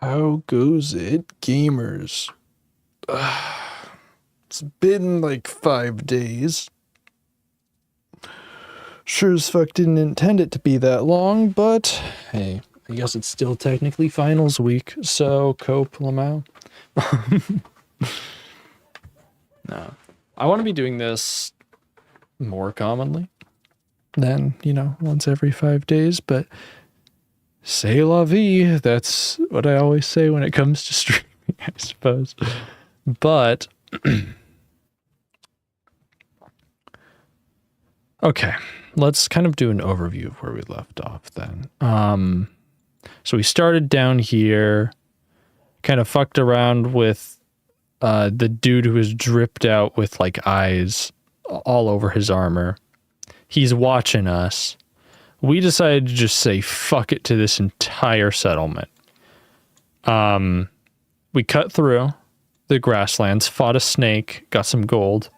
How goes it, gamers? It's been like 5 days. Sure as fuck didn't intend it to be that long, but hey, I guess it's still technically finals week, so cope, Lamau. No. I want to be doing this more commonly than, once every 5 days, but c'est la vie. That's what I always say when it comes to streaming, I suppose. But okay, let's kind of do an overview of where we left off then. So we started down here, kind of fucked around with the dude who was dripped out with like eyes all over his armor. He's watching us. We decided to just say fuck it to this entire settlement. We cut through the grasslands, fought a snake, got some gold,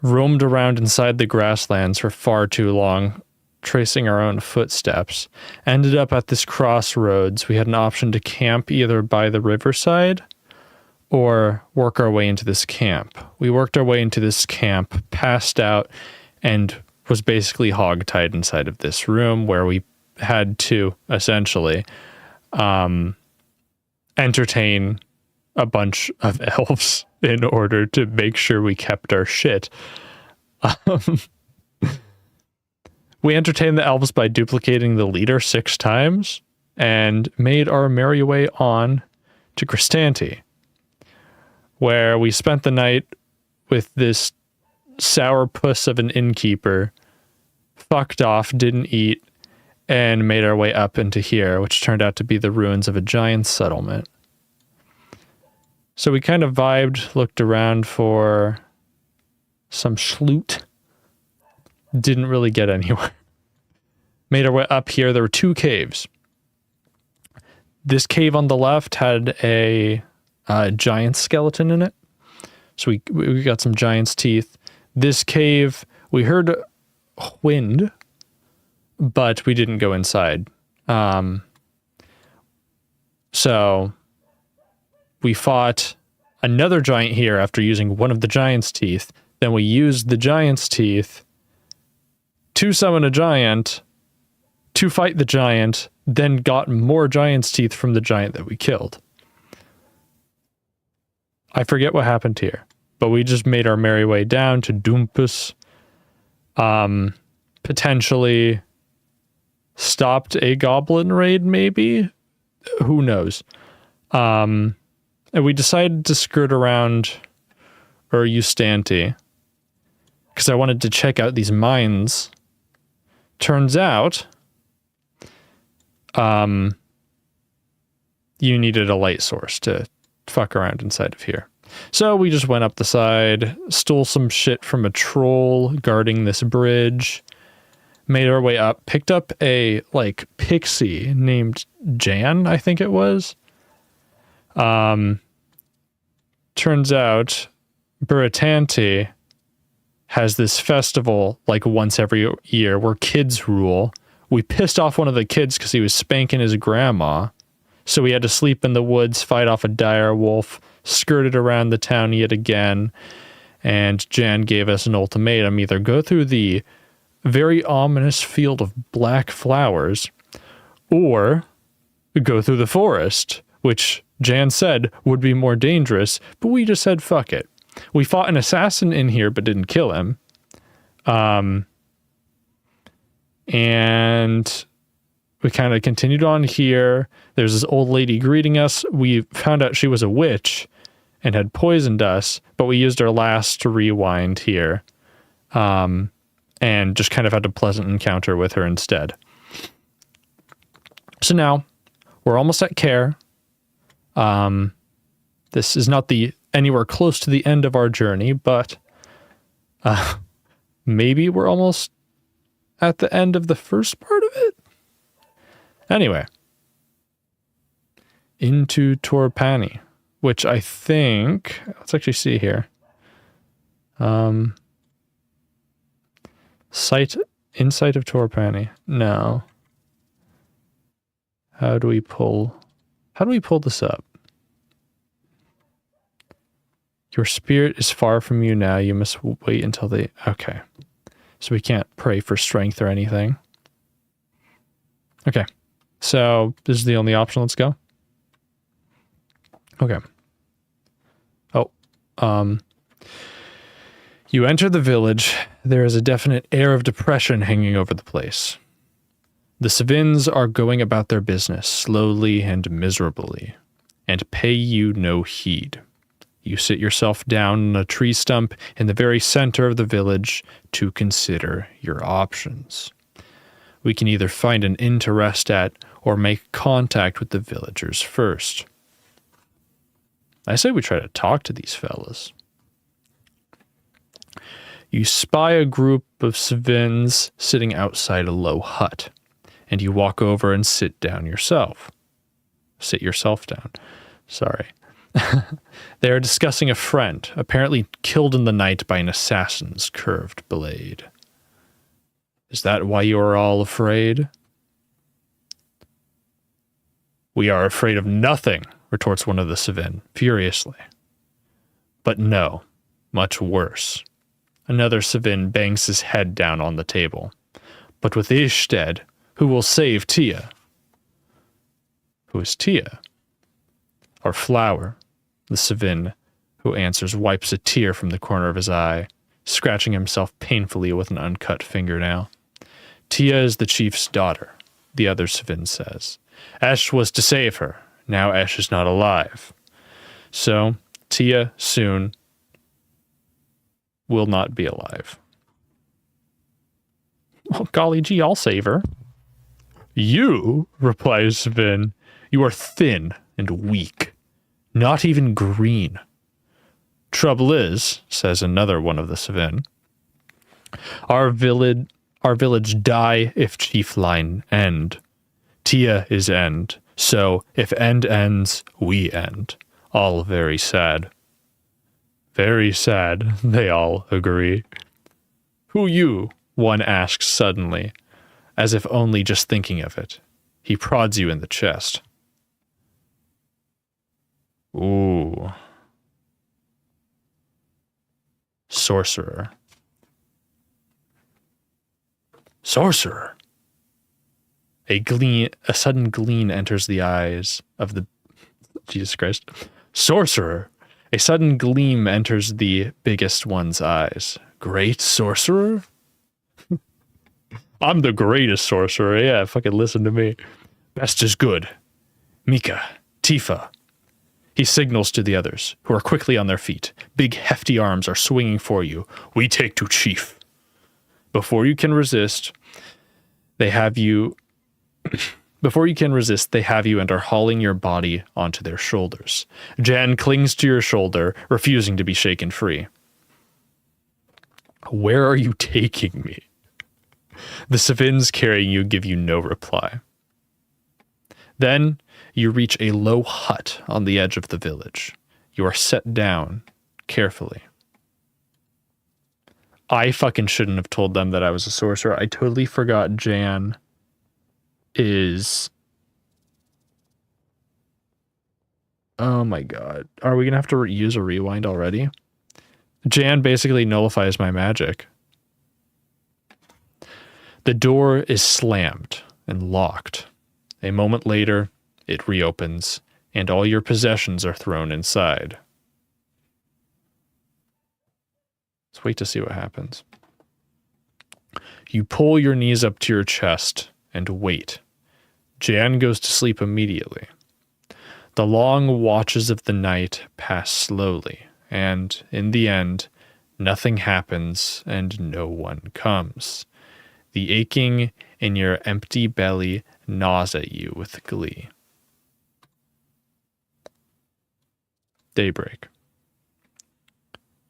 roamed around inside the grasslands for far too long, tracing our own footsteps, ended up at this crossroads. We had an option to camp either by the riverside or work our way into this camp. We worked our way into this camp, passed out, and was basically hogtied inside of this room where we had to, essentially, entertain a bunch of elves in order to make sure we kept our shit. We entertained the elves by duplicating the leader 6 times and made our merry way on to Cristanti, where we spent the night with this sourpuss of an innkeeper, fucked off, didn't eat, and made our way up into here, which turned out to be the ruins of a giant settlement. So we kind of vibed, looked around for some schloot. Didn't really get anywhere. Made our way up here. There were 2 caves. This cave on the left had a giant skeleton in it. So we got some giant's teeth. This cave, we heard wind, but we didn't go inside. So we fought another giant here after using one of the giant's teeth. Then we used the giant's teeth to summon a giant, to fight the giant, then got more giant's teeth from the giant that we killed. I forget what happened here, but we just made our merry way down to Dumpus. Potentially stopped a goblin raid, maybe? Who knows? And we decided to skirt around Eustanti because I wanted to check out these mines. Turns out, you needed a light source to fuck around inside of here. So we just went up the side, stole some shit from a troll guarding this bridge, made our way up, picked up a, pixie named Jan, I think it was. Turns out Buritanti has this festival, once every year, where kids rule. We pissed off one of the kids because he was spanking his grandma. So we had to sleep in the woods, fight off a dire wolf, skirted around the town yet again, and Jan gave us an ultimatum: either go through the very ominous field of black flowers, or go through the forest, which Jan said would be more dangerous, but we just said fuck it. We fought an assassin in here, but didn't kill him. And we kind of continued on here. There's this old lady greeting us. We found out she was a witch and had poisoned us, but we used our last to rewind here. And just kind of had a pleasant encounter with her instead. So now we're almost at Care. This is not anywhere close to the end of our journey, but maybe we're almost at the end of the first part of it. Anyway, into Torpani, which I think, let's actually see here. Site Insight of Torpani. No. How do we pull this up? Your spirit is far from you now. You must wait until they... Okay. So we can't pray for strength or anything. Okay. So this is the only option. Let's go. Okay. Oh. You enter the village. There is a definite air of depression hanging over the place. The Savins are going about their business slowly and miserably, and pay you no heed. You sit yourself down on a tree stump in the very center of the village to consider your options. We can either find an inn to rest at or make contact with the villagers first. I say we try to talk to these fellas. You spy a group of Savins sitting outside a low hut, and you walk over and sit yourself down. Sorry. They are discussing a friend, apparently killed in the night by an assassin's curved blade. Is that why you are all afraid? We are afraid of nothing, retorts one of the Savin, furiously. But no, much worse. Another Savin bangs his head down on the table. But with Ishted, who will save Tia? Who is Tia? Our flower, the Savin who answers wipes a tear from the corner of his eye, scratching himself painfully with an uncut fingernail. Tia is the chief's daughter, the other Savin says. Esh was to save her. Now Esh is not alive. So, Tia soon will not be alive. Oh, golly gee, I'll save her. You, replies Savin, you are thin and weak, not even green. Trouble is, says another one of the Savin, our village die if chief line end. Tia is end, so if end ends, we end. All very sad. Very sad, they all agree. Who you? One asks suddenly, as if only just thinking of it. He prods you in the chest. Ooh. Sorcerer. Sorcerer. A sudden gleam enters the eyes of the... Jesus Christ. Sorcerer. A sudden gleam enters the biggest one's eyes. Great sorcerer? I'm the greatest sorcerer. Yeah, fucking listen to me. Best is good. Mika. Tifa. He signals to the others, who are quickly on their feet. Big, hefty arms are swinging for you. We take to chief. Before you can resist, they have you and are hauling your body onto their shoulders. Jan clings to your shoulder, refusing to be shaken free. Where are you taking me? The Savins carrying you give you no reply. Then you reach a low hut on the edge of the village. You are set down carefully. I fucking shouldn't have told them that I was a sorcerer. I totally forgot Jan is... Oh my god. Are we gonna have to use a rewind already? Jan basically nullifies my magic. The door is slammed and locked. A moment later, it reopens, and all your possessions are thrown inside. Let's wait to see what happens. You pull your knees up to your chest and wait. Jan goes to sleep immediately. The long watches of the night pass slowly, and in the end, nothing happens and no one comes. The aching in your empty belly gnaws at you with glee. Daybreak.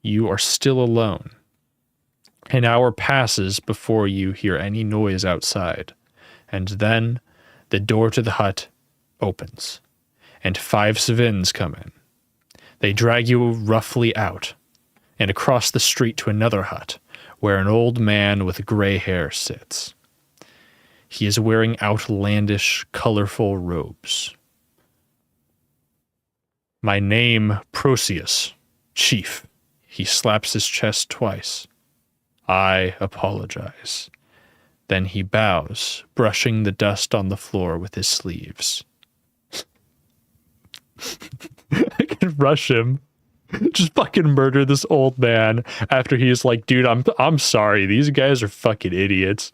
You are still alone. An hour passes before you hear any noise outside, and then the door to the hut opens, and 5 Savins come in. They drag you roughly out, and across the street to another hut, where an old man with gray hair sits. He is wearing outlandish, colorful robes. My name, Proceus, Chief. He slaps his chest twice. I apologize. Then he bows, brushing the dust on the floor with his sleeves. I can rush him. Just fucking murder this old man after he's like, dude, I'm sorry. These guys are fucking idiots.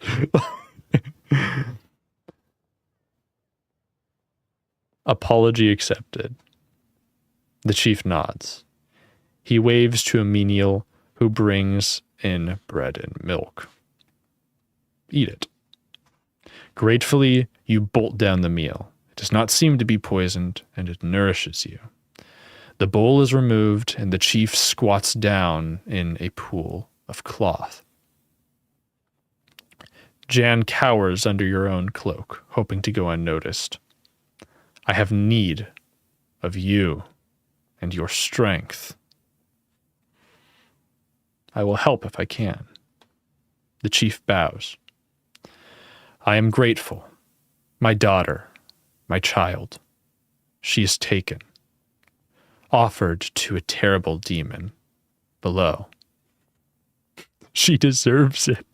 Apology accepted. The chief nods. He waves to a menial who brings in bread and milk. Eat it. Gratefully, you bolt down the meal. It does not seem to be poisoned, and it nourishes you. The bowl is removed, and the chief squats down in a pool of cloth. Jan cowers under your own cloak, hoping to go unnoticed. I have need of you and your strength. I will help if I can. The chief bows. I am grateful. My daughter, my child, she is taken, offered to a terrible demon below. She deserves it.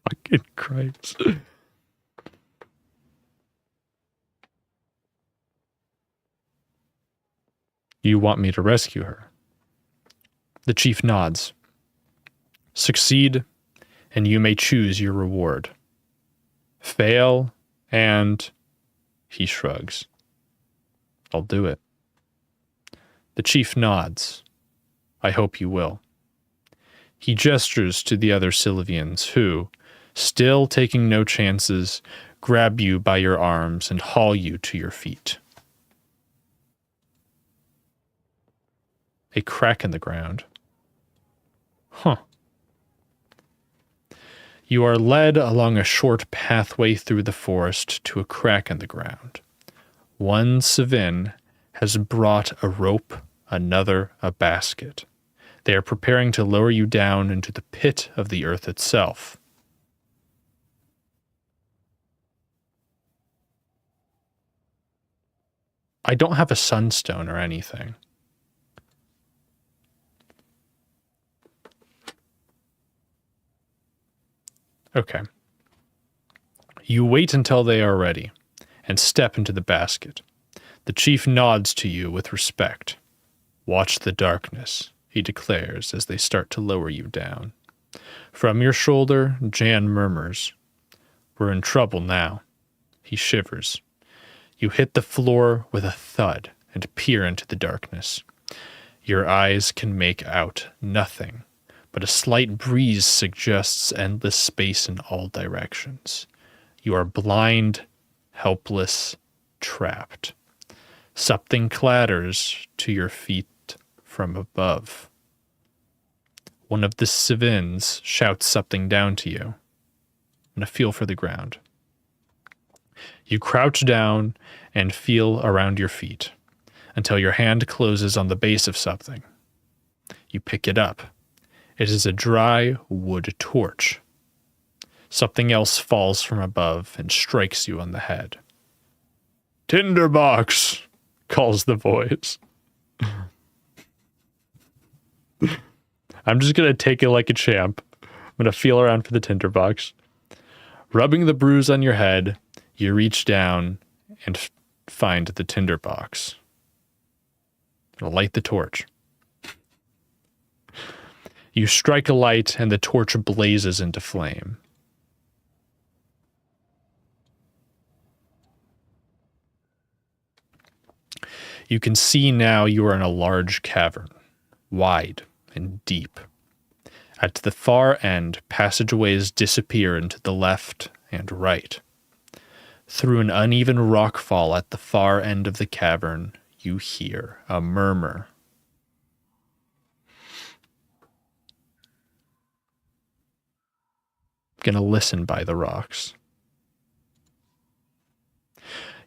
Fucking Christ. You want me to rescue her? The chief nods. Succeed, and you may choose your reward. Fail, and he shrugs. I'll do it. The chief nods. I hope you will. He gestures to the other Sylvians who, still taking no chances, grab you by your arms and haul you to your feet. A crack in the ground. Huh. You are led along a short pathway through the forest to a crack in the ground. One Savin has brought a rope, another a basket. They are preparing to lower you down into the pit of the earth itself. I don't have a sunstone or anything. Okay. You wait until they are ready and step into the basket. The chief nods to you with respect. Watch the darkness, he declares as they start to lower you down. From your shoulder, Jan murmurs, We're in trouble now. He shivers. You hit the floor with a thud and peer into the darkness. Your eyes can make out nothing, but a slight breeze suggests endless space in all directions. You are blind, helpless, trapped. Something clatters to your feet from above. One of the Savins shouts something down to you, and a feel for the ground. You crouch down and feel around your feet until your hand closes on the base of something. You pick it up. It is a dry wood torch. Something else falls from above and strikes you on the head. Tinderbox, calls the voice. I'm just going to take it like a champ. I'm going to feel around for the tinderbox. Rubbing the bruise on your head, you reach down and find the tinderbox. Light the torch. You strike a light and the torch blazes into flame. You can see now you are in a large cavern, wide and deep. At the far end, passageways disappear into the left and right. Through an uneven rockfall at the far end of the cavern, you hear a murmur. Gonna listen by the rocks.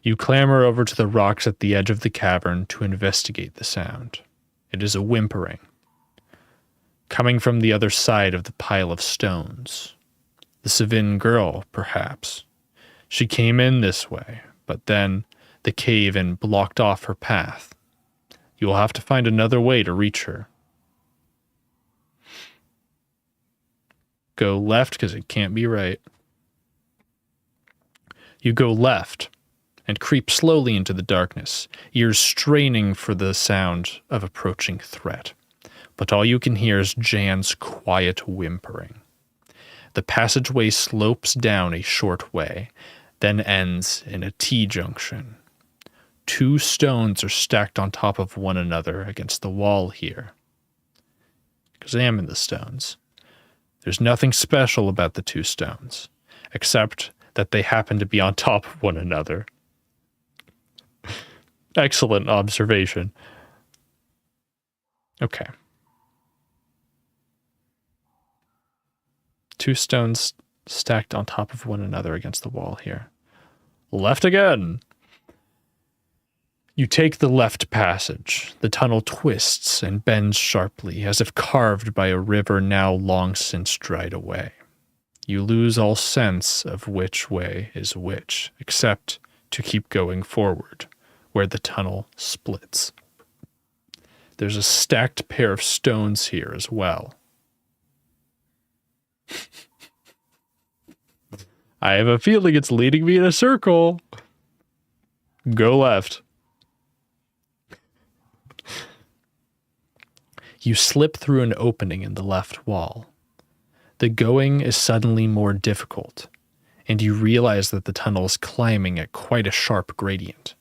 You clamber over to the rocks at the edge of the cavern to investigate the sound. It is a whimpering. coming from the other side of the pile of stones. The Savin girl, perhaps. She came in this way, but then the cave-in blocked off her path. You will have to find another way to reach her. Go left, because it can't be right. You go left and creep slowly into the darkness, ears straining for the sound of approaching threat. But all you can hear is Jan's quiet whimpering. The passageway slopes down a short way, then ends in a T-junction. 2 stones are stacked on top of one another against the wall here. Examine the stones. There's nothing special about the 2 stones, except that they happen to be on top of one another. Excellent observation. Okay. 2 stones stacked on top of one another against the wall here. Left again. You take the left passage. The tunnel twists and bends sharply, as if carved by a river now long since dried away. You lose all sense of which way is which, except to keep going forward, where the tunnel splits. There's a stacked pair of stones here as well. I have a feeling it's leading me in a circle. Go left. You slip through an opening in the left wall. The going is suddenly more difficult, and you realize that the tunnel is climbing at quite a sharp gradient.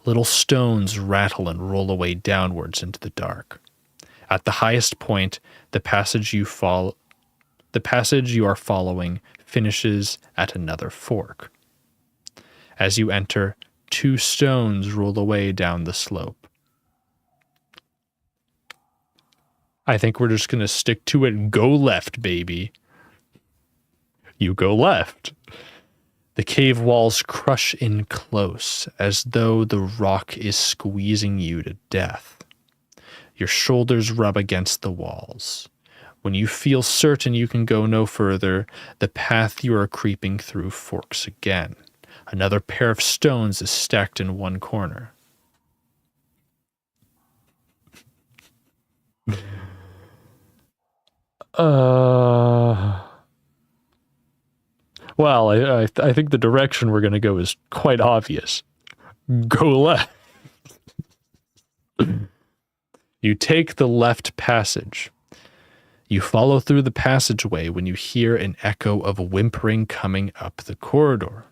Little stones rattle and roll away downwards into the dark. At the highest point, the passage you are following finishes at another fork. As you enter, 2 stones roll away down the slope. I think we're just going to stick to it and go left, baby. You go left. The cave walls crush in close, as though the rock is squeezing you to death. Your shoulders rub against the walls. When you feel certain you can go no further, the path you are creeping through forks again. Another pair of stones is stacked in one corner. Well, I think the direction we're going to go is quite obvious. Go left. You take the left passage. You follow through the passageway when you hear an echo of whimpering coming up the corridor.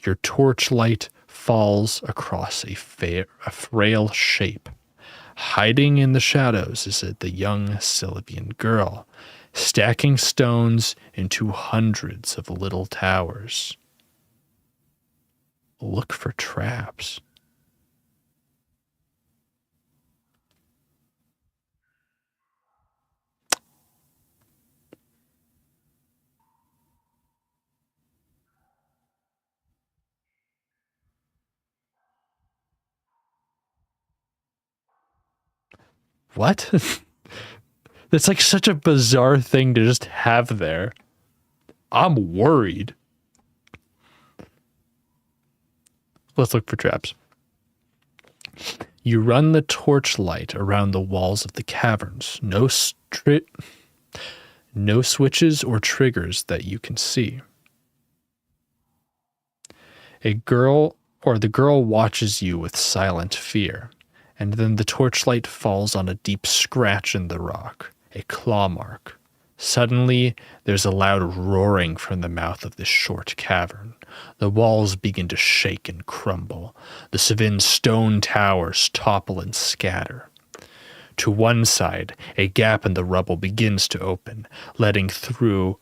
Your torchlight falls across a frail shape. Hiding in the shadows is the young Sylvian girl, stacking stones into hundreds of little towers. Look for traps. What? That's like such a bizarre thing to just have there. I'm worried. Let's look for traps. You run the torchlight around the walls of the caverns. No switches or triggers that you can see. The girl watches you with silent fear, and then the torchlight falls on a deep scratch in the rock, a claw mark. Suddenly, there's a loud roaring from the mouth of this short cavern. The walls begin to shake and crumble. The Savin stone towers topple and scatter. To one side, a gap in the rubble begins to open, letting through...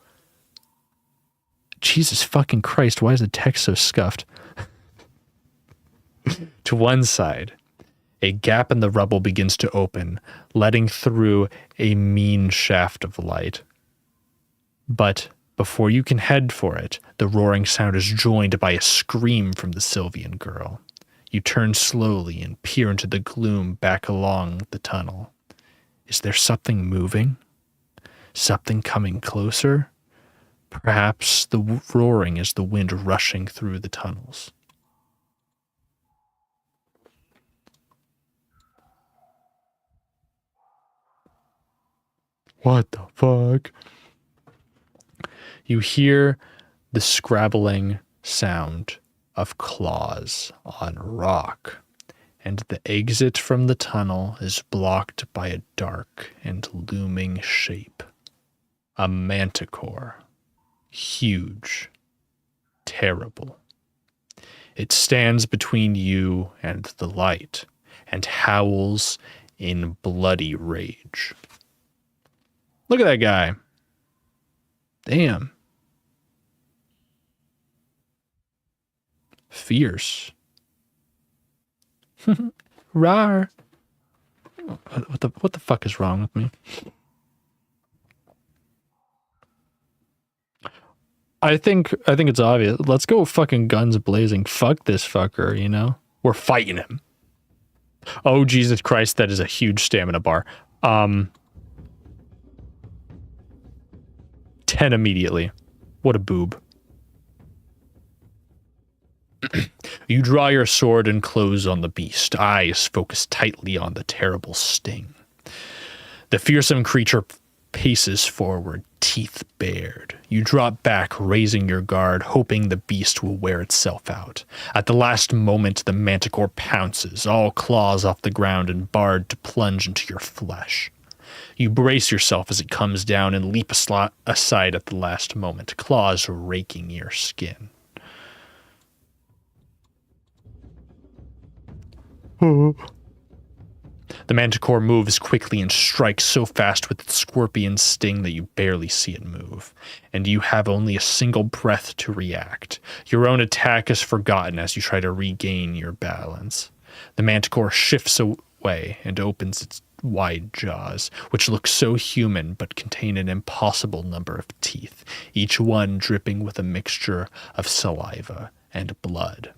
Jesus fucking Christ, why is the text so scuffed? To one side, a gap in the rubble begins to open, letting through a mean shaft of light. But before you can head for it, the roaring sound is joined by a scream from the Sylvian girl. You turn slowly and peer into the gloom back along the tunnel. Is there something moving? Something coming closer? Perhaps the roaring is the wind rushing through the tunnels. What the fuck? You hear the scrabbling sound of claws on rock, and the exit from the tunnel is blocked by a dark and looming shape. A manticore. Huge. Terrible. It stands between you and the light, and howls in bloody rage. Look at that guy. Damn. Fierce. Rar. What the fuck is wrong with me? I think it's obvious. Let's go fucking guns blazing. Fuck this fucker, you know? We're fighting him. Oh, Jesus Christ, that is a huge stamina bar. 10 immediately. What a boob. You draw your sword and close on the beast, eyes focused tightly on the terrible sting. The fearsome creature paces forward, teeth bared. You drop back, raising your guard, hoping the beast will wear itself out. At the last moment, the manticore pounces, all claws off the ground and barred to plunge into your flesh. You brace yourself as it comes down and leap aside at the last moment, claws raking your skin. The manticore moves quickly and strikes so fast with its scorpion sting that you barely see it move, and you have only a single breath to react. Your own attack is forgotten as you try to regain your balance. The manticore shifts away and opens its wide jaws, which look so human but contain an impossible number of teeth, each one dripping with a mixture of saliva and blood.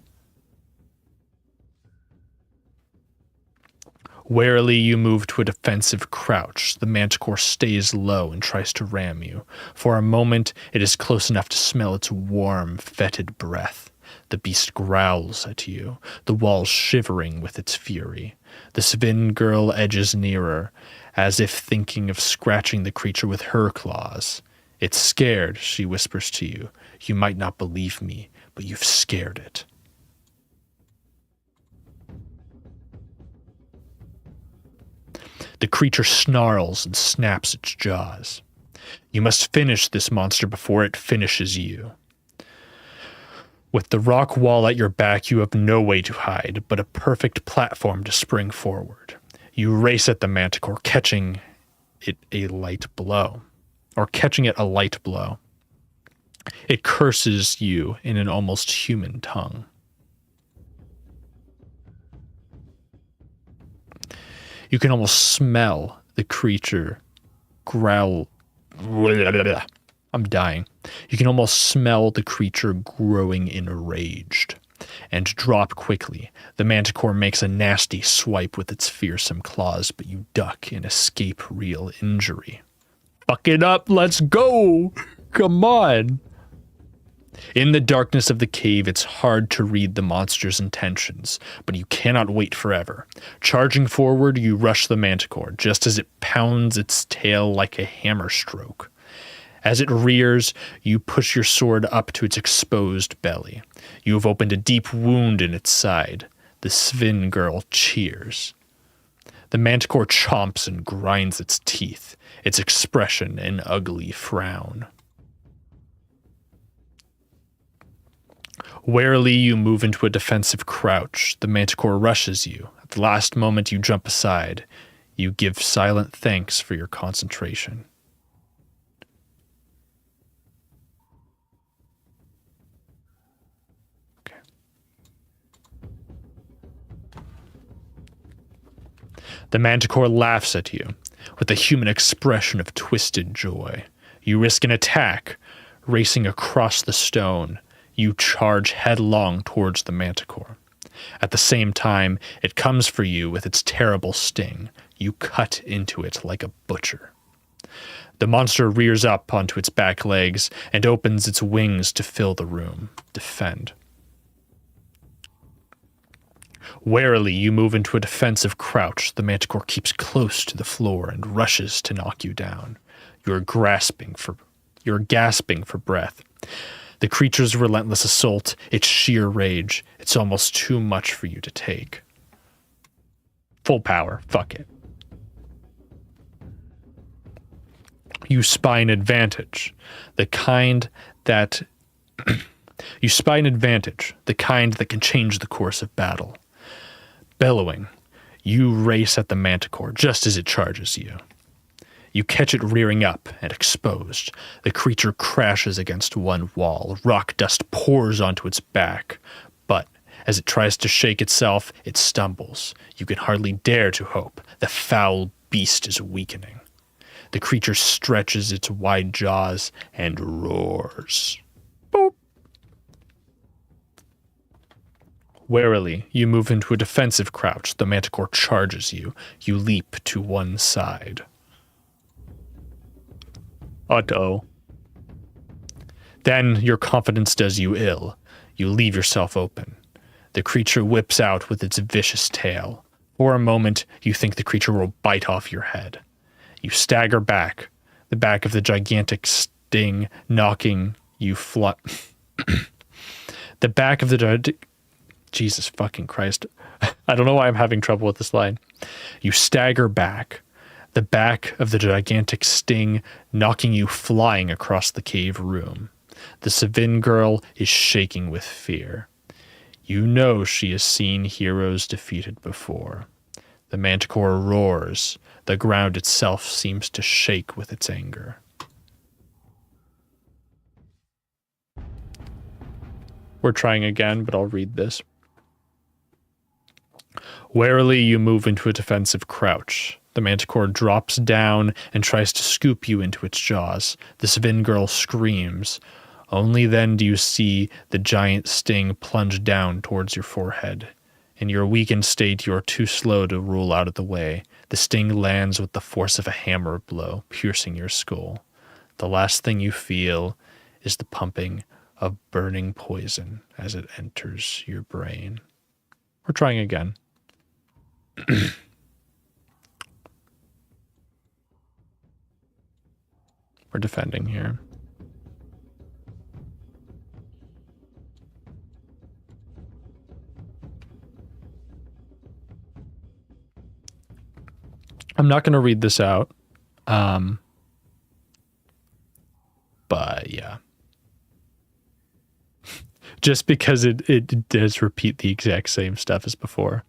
Warily, you move to a defensive crouch. The manticore stays low and tries to ram you. For a moment, it is close enough to smell its warm, fetid breath. The beast growls at you, the walls shivering with its fury. The Svin girl edges nearer, as if thinking of scratching the creature with her claws. It's scared, she whispers to you. You might not believe me, but you've scared it. The creature snarls and snaps its jaws. You must finish this monster before it finishes you. With the rock wall at your back, you have no way to hide, but a perfect platform to spring forward. You race at the manticore, catching it a light blow. It curses you in an almost human tongue. You can almost smell the creature growl. I'm dying. You can almost smell the creature growing enraged. And drop quickly. The manticore makes a nasty swipe with its fearsome claws, but you duck and escape real injury. Fuck it up, let's go! Come on! In the darkness of the cave, it's hard to read the monster's intentions, but you cannot wait forever. Charging forward, you rush the manticore, just as it pounds its tail like a hammer stroke. As it rears, you push your sword up to its exposed belly. You have opened a deep wound in its side. The Svin girl cheers. The manticore chomps and grinds its teeth, its expression an ugly frown. Warily, you move into a defensive crouch. The manticore rushes you. At the last moment, you jump aside. You give silent thanks for your concentration. Okay. The manticore laughs at you with a human expression of twisted joy. You risk an attack, racing across the stone. You charge headlong towards the manticore. At the same time, it comes for you with its terrible sting. You cut into it like a butcher. The monster rears up onto its back legs and opens its wings to fill the room. Defend. Warily, you move into a defensive crouch. The manticore keeps close to the floor and rushes to knock you down. You're gasping for breath. The creature's relentless assault, its sheer rage, it's almost too much for you to take. Full power. Fuck it. You spy an advantage. The kind that can change the course of battle. Bellowing, you race at the manticore just as it charges you. You catch it rearing up and exposed. The creature crashes against one wall. Rock dust pours onto its back. But as it tries to shake itself, it stumbles. You can hardly dare to hope. The foul beast is weakening. The creature stretches its wide jaws and roars. Boop. Warily, you move into a defensive crouch. The manticore charges you. You leap to one side. Uh-oh. Then your confidence does you ill. You leave yourself open. The creature whips out with its vicious tail. For a moment, you think the creature will bite off your head. You stagger back, the back of the gigantic sting knocking you flat. The back of the Jesus fucking Christ. I don't know why I'm having trouble with this line. You stagger back, the back of the gigantic sting knocking you flying across the cave room. The Savin girl is shaking with fear. You know she has seen heroes defeated before. The manticore roars. The ground itself seems to shake with its anger. We're trying again, but I'll read this. Warily, you move into a defensive crouch. The manticore drops down and tries to scoop you into its jaws. The Savin girl screams. Only then do you see the giant sting plunge down towards your forehead. In your weakened state, you are too slow to roll out of the way. The sting lands with the force of a hammer blow, piercing your skull. The last thing you feel is the pumping of burning poison as it enters your brain. We're trying again. We're defending here. I'm not going to read this out. But yeah. Just because it does repeat the exact same stuff as before.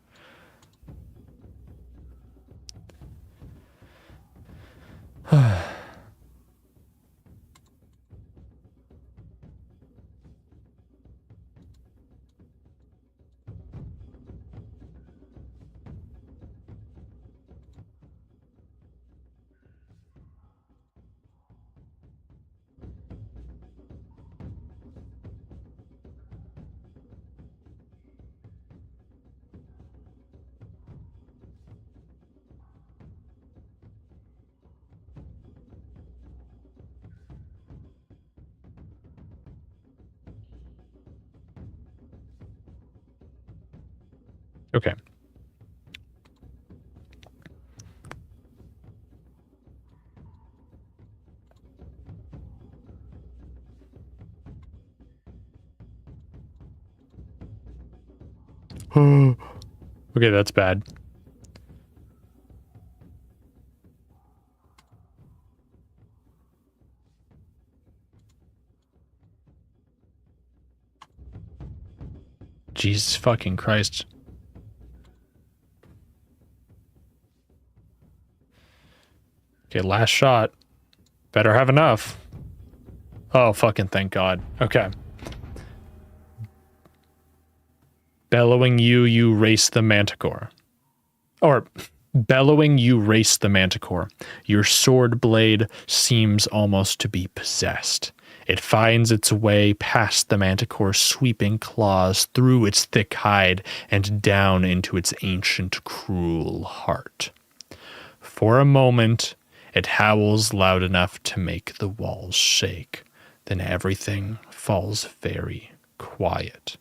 Okay. Okay, that's bad. Jesus fucking Christ. Okay, last shot. Better have enough. Oh, fucking thank God. Okay. Bellowing you race the manticore. Or, bellowing you race the manticore. Your sword blade seems almost to be possessed. It finds its way past the manticore's sweeping claws, through its thick hide, and down into its ancient, cruel heart. For a moment, It howls loud enough to make the walls shake. Then everything falls very quiet.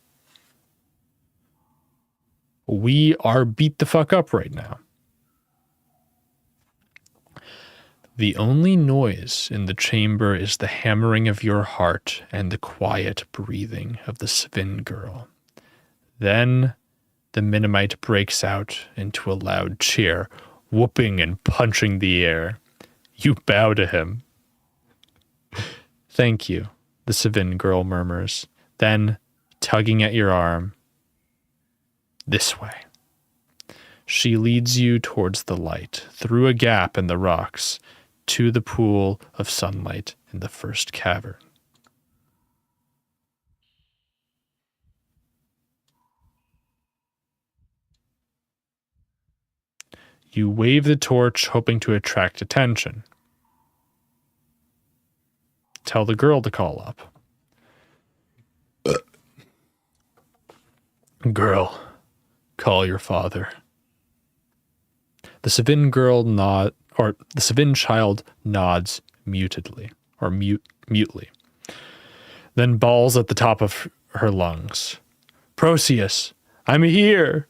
We are beat the fuck up right now. The only noise in the chamber is the hammering of your heart and the quiet breathing of the Svin girl. Then the Minimite breaks out into a loud cheer, whooping and punching the air. You bow to him. Thank you, the Svin girl murmurs, then, tugging at your arm, this way. She leads you towards the light, through a gap in the rocks, to the pool of sunlight in the first cavern. You wave the torch, hoping to attract attention. Tell the girl to call up. Girl, call your father. The Svin girl the Svin child nods mutely. Then bawls at the top of her lungs. Proceus, I'm here.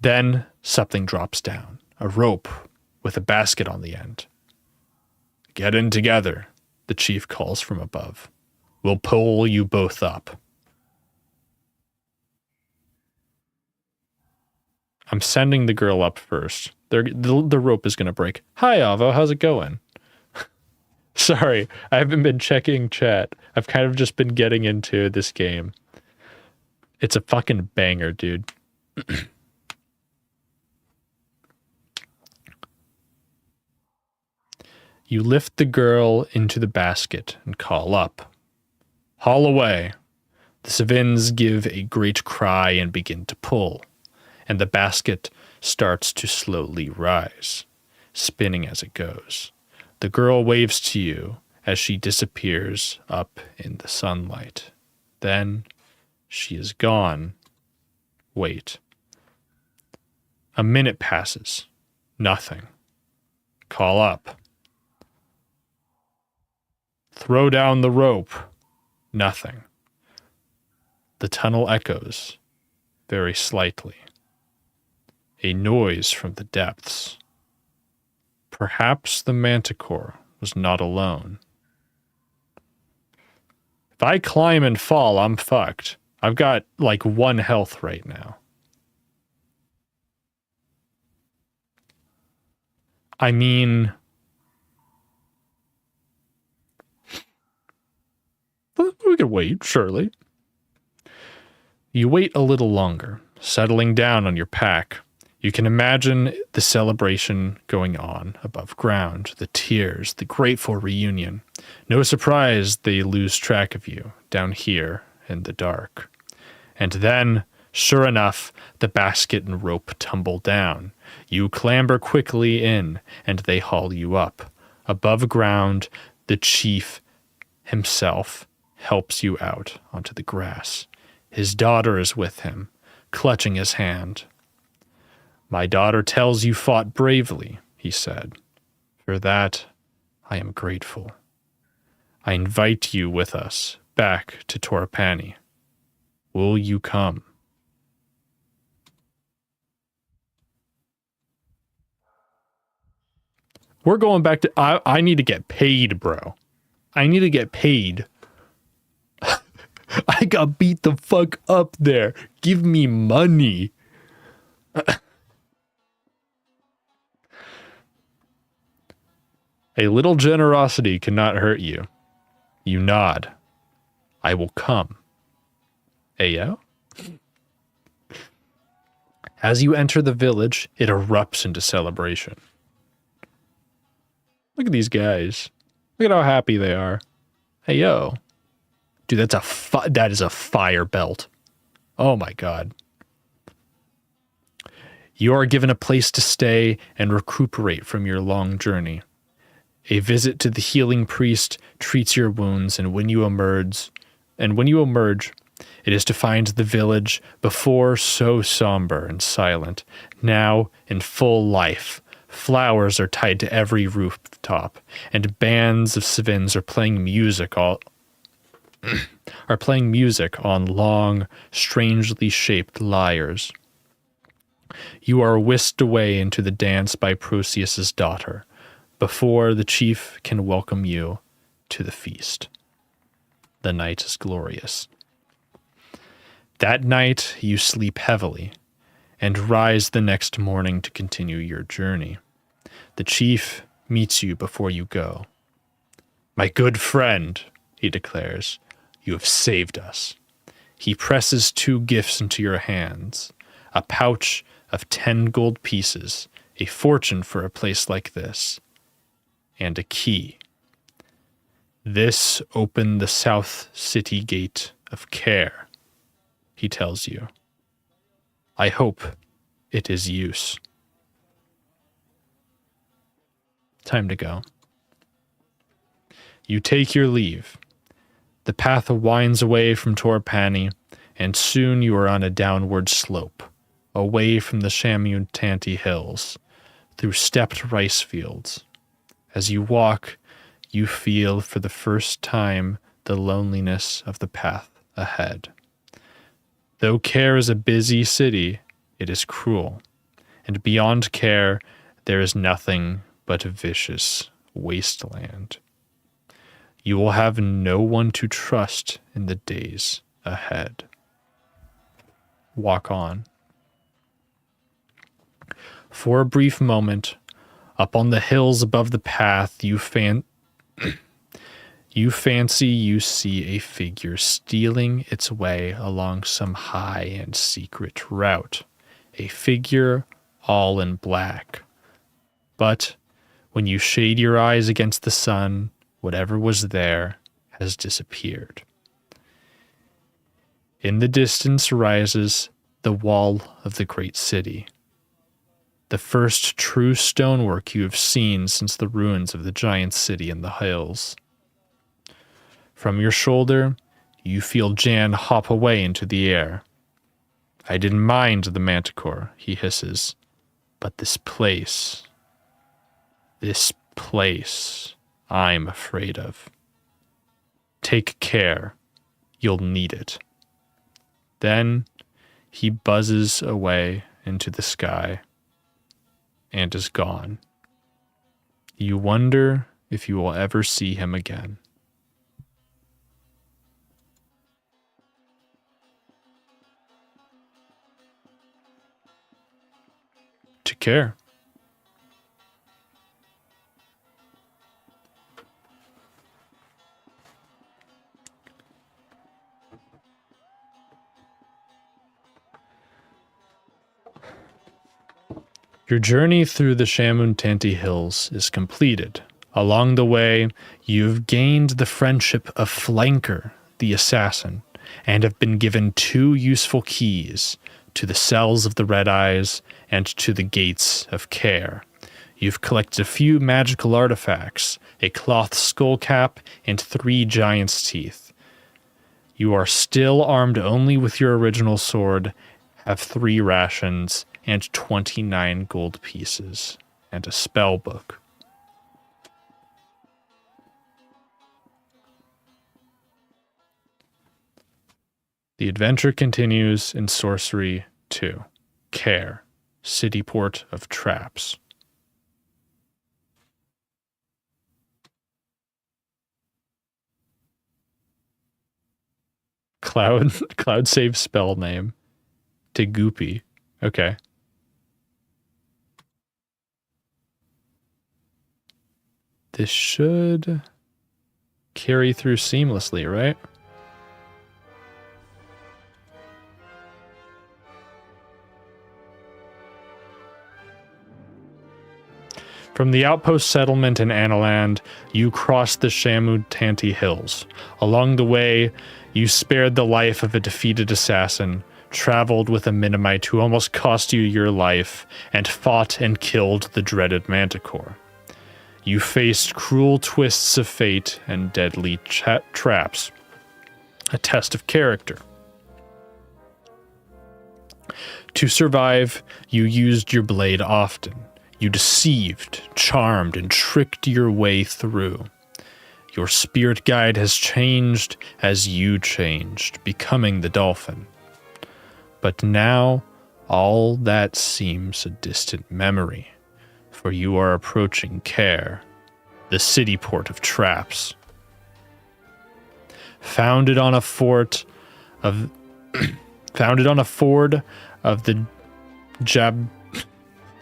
Then something drops down, a rope with a basket on the end. Get in together, the chief calls from above. We'll pull you both up. I'm sending the girl up first. The rope is going to break. Hi, Avo. How's it going? Sorry, I haven't been checking chat. I've kind of just been getting into this game. It's a fucking banger, dude. You lift the girl into the basket and call up. Haul away. The Svins give a great cry and begin to pull, and the basket starts to slowly rise, spinning as it goes. The girl waves to you as she disappears up in the sunlight. Then she is gone. Wait. A minute passes. Nothing. Call up. Throw down the rope. Nothing. The tunnel echoes, very slightly. A noise from the depths. Perhaps the manticore was not alone. If I climb and fall, I'm fucked. I've got like 1 health right now. I mean, we could wait, surely. You wait a little longer, settling down on your pack. You can imagine the celebration going on above ground, the tears, the grateful reunion. No surprise they lose track of you down here in the dark. And then, sure enough, the basket and rope tumble down. You clamber quickly in, and they haul you up. Above ground, the chief himself helps you out onto the grass. His daughter is with him, clutching his hand. My daughter tells you fought bravely, he said. For that, I am grateful. I invite you with us back to Torapani. Will you come? We're going back to... I need to get paid, bro. I need to get paid. I got beat the fuck up there. Give me money. A little generosity cannot hurt you. You nod. I will come. Ayo? As you enter the village, it erupts into celebration. Look at these guys. Look at how happy they are. Hey, yo. Dude, that is a fire belt. Oh my god. You are given a place to stay and recuperate from your long journey. A visit to the healing priest treats your wounds, and when you emerge, it is to find the village before so somber and silent, now in full life, Flowers are tied to every rooftop, and bands of Svins are playing music on long, strangely shaped lyres. You are whisked away into the dance by Proceus's daughter, before the chief can welcome you to the feast. The night is glorious. That night you sleep heavily, and rise the next morning to continue your journey. The chief meets you before you go. "My good friend," he declares, "you have saved us." He presses 2 gifts into your hands, a pouch of 10 gold pieces, a fortune for a place like this, and a key. "This opened the south city gate of care," he tells you. "I hope it is use." Time to go. You take your leave. The path winds away from Torpani, and soon you are on a downward slope, away from the Shamutanti hills, through stepped rice fields. As you walk, you feel for the first time the loneliness of the path ahead. Though Care is a busy city, it is cruel, and beyond Care there is nothing but a vicious wasteland. You will have no one to trust in the days ahead. Walk on. For a brief moment, up on the hills above the path, you fancy you see a figure stealing its way along some high and secret route. A figure all in black. But when you shade your eyes against the sun, whatever was there has disappeared. In the distance rises the wall of the great city, the first true stonework you have seen since the ruins of the giant city in the hills. From your shoulder, you feel Jan hop away into the air. "I didn't mind the manticore," he hisses, "but this place I'm afraid of. Take care, you'll need it." Then he buzzes away into the sky and is gone. You wonder if you will ever see him again. To Care. Your journey through the Shamutanti Hills is completed. Along the way, you've gained the friendship of Flanker, the assassin, and have been given 2 useful keys to the cells of the Red Eyes and to the Gates of Care. You've collected a few magical artifacts, a cloth skull cap, and 3 giant's teeth. You are still armed only with your original sword, have 3 rations, and 29 gold pieces, and a spell book. The adventure continues in Sorcery 2. Care, City Port of Traps. Cloud save spell name. Tegoopy. Okay. This should carry through seamlessly, right? From the outpost settlement in Analand, you crossed the Shamutanti Hills. Along the way, you spared the life of a defeated assassin, traveled with a Minimite who almost cost you your life, and fought and killed the dreaded Manticore. You faced cruel twists of fate and deadly traps, a test of character. To survive, you used your blade often. You deceived, charmed, and tricked your way through. Your spirit guide has changed as you changed, becoming the dolphin. But now, all that seems a distant memory, for you are approaching Care, the city port of traps. Founded on a ford of the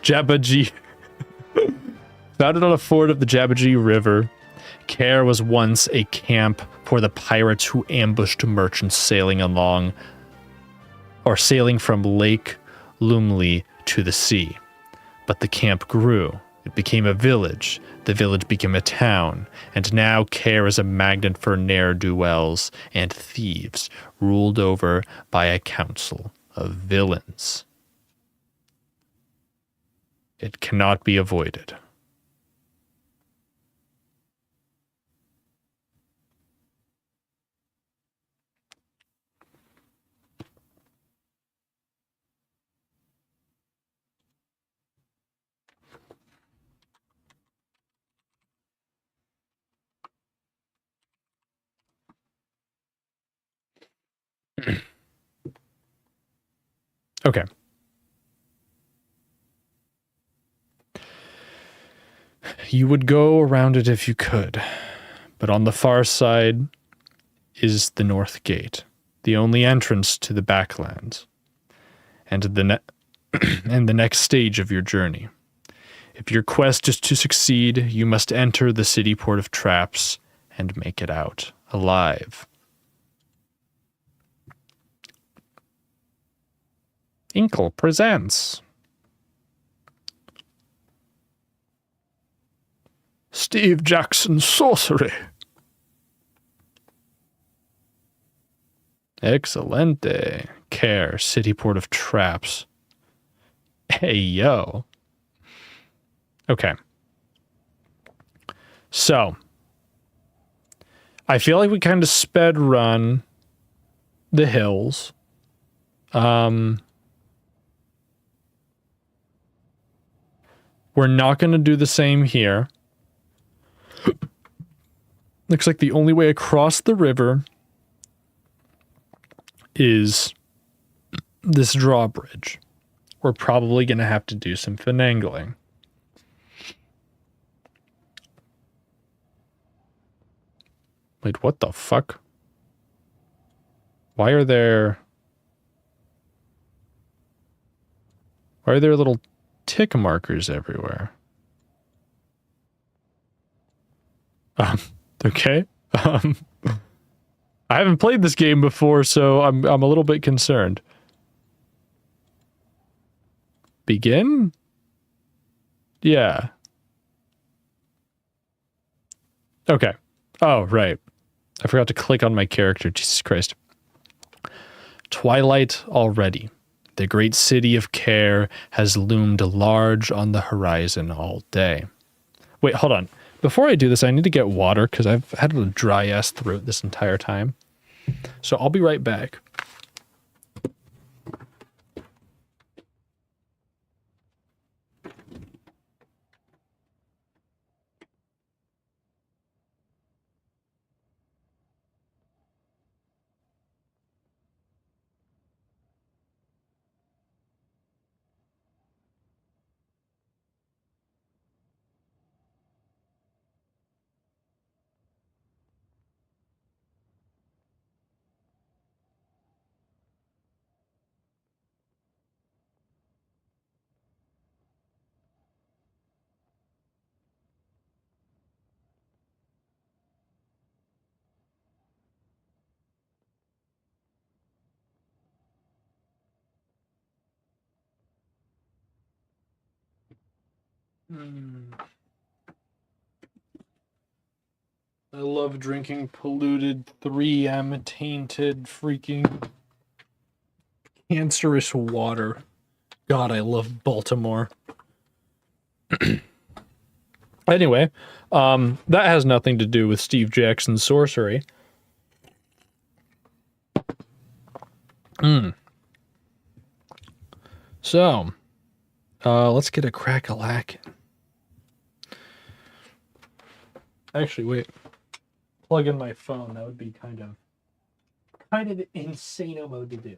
Jabbaji. Founded on a ford of the Jabbaji River, Care was once a camp for the pirates who ambushed merchants sailing from Lake Lumley to the sea. But the camp grew. It became a village. The village became a town. And now Care is a magnet for ne'er-do-wells and thieves, ruled over by a council of villains. It cannot be avoided. Okay. You would go around it if you could, but on the far side is the North Gate, the only entrance to the Backlands, and the next stage of your journey. If your quest is to succeed, you must enter the city port of traps and make it out alive. Inkle presents Steve Jackson's Sorcery. Excelente. Care, city port of traps. Hey, yo. Okay. So, I feel like we kind of sped run the hills. We're not going to do the same here. Looks like the only way across the river is this drawbridge. We're probably going to have to do some finagling. Wait, what the fuck? Why are there little tick markers everywhere? Okay. I haven't played this game before, so I'm a little bit concerned. Begin? Yeah. Okay. Oh, right. I forgot to click on my character. Jesus Christ. Twilight already. The great city of Care has loomed large on the horizon all day. Wait, hold on. Before I do this, I need to get water because I've had a dry-ass throat this entire time. So I'll be right back. I love drinking polluted 3M tainted freaking cancerous water. God, I love Baltimore. Anyway, that has nothing to do with Steve Jackson's Sorcery. So, Let's get a crack-a-lack. Actually, wait. Plug in my phone. That would be kind of insane-o to do.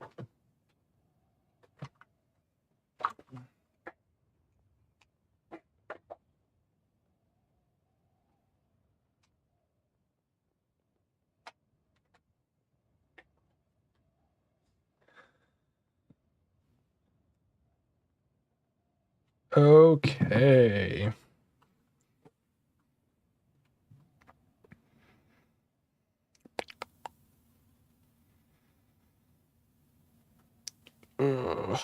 Okay. Ugh.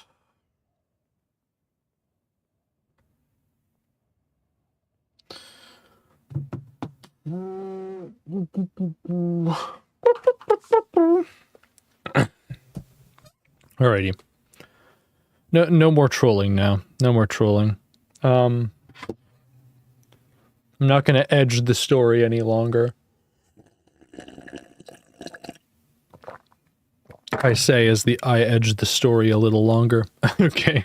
Alrighty. No more trolling now. No more trolling. I'm not going to edge the story any longer. I say as I edge the story a little longer. Okay.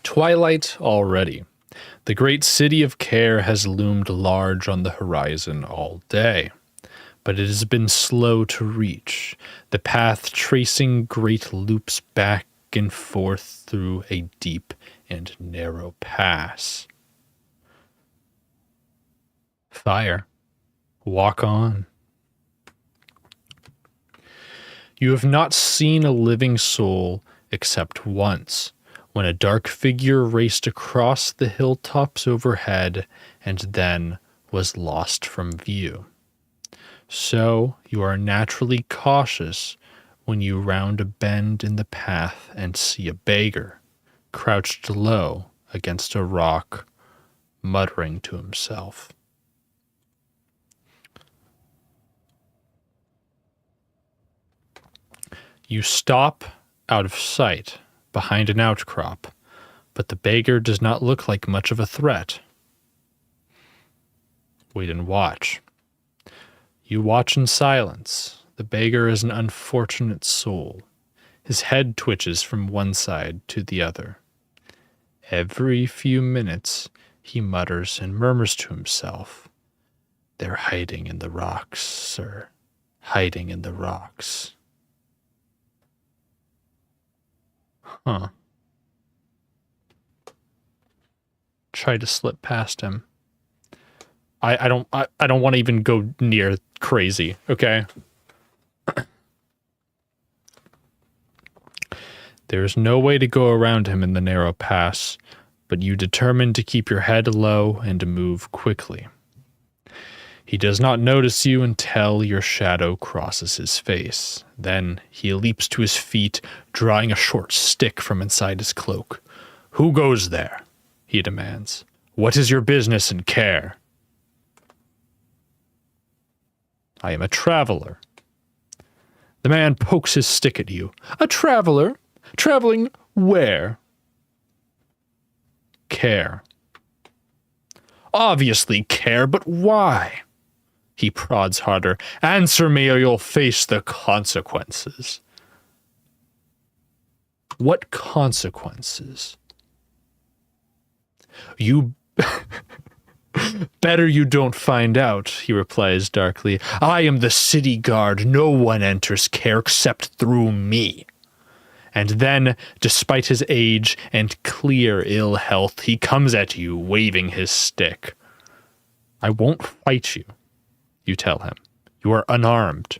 Twilight already. The great city of Care has loomed large on the horizon all day, but it has been slow to reach, the path tracing great loops back and forth through a deep and narrow pass. Fire. Walk on. You have not seen a living soul except once, when a dark figure raced across the hilltops overhead and then was lost from view. So you are naturally cautious when you round a bend in the path and see a beggar, crouched low against a rock, muttering to himself. You stop out of sight behind an outcrop, but the beggar does not look like much of a threat. Wait and watch. You watch in silence. The beggar is an unfortunate soul. His head twitches from one side to the other. Every few minutes, he mutters and murmurs to himself, "They're hiding in the rocks, sir. Hiding in the rocks." Huh. Try to slip past him. I don't want to even go near crazy, okay? There's no way to go around him in the narrow pass, but you determine to keep your head low and move quickly. He does not notice you until your shadow crosses his face. Then he leaps to his feet, drawing a short stick from inside his cloak. "Who goes there?" he demands. "What is your business and care?" "I am a traveler." The man pokes his stick at you. "A traveler? Traveling where?" "Care." "Obviously Care, but why?" He prods harder. "Answer me or you'll face the consequences." "What consequences?" "You better you don't find out," he replies darkly. "I am the city guard. No one enters Care except through me." And then, despite his age and clear ill health, he comes at you, waving his stick. "I won't fight you," you tell him. "You are unarmed."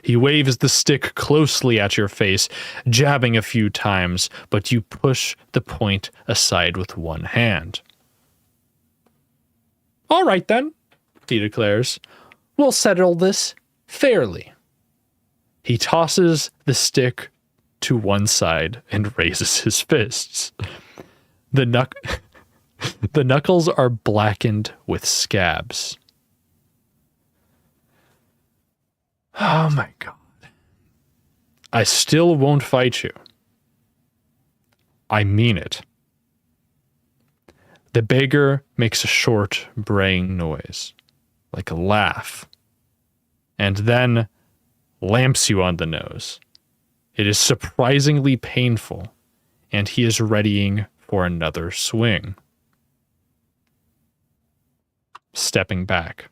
He waves the stick closely at your face, jabbing a few times, but you push the point aside with one hand. "All right then," he declares. "We'll settle this fairly." He tosses the stick to one side and raises his fists. The knuckles are blackened with scabs. "Oh my God. I still won't fight you. I mean it." The beggar makes a short, braying noise, like a laugh, and then lamps you on the nose. It is surprisingly painful, and he is readying for another swing. Stepping back.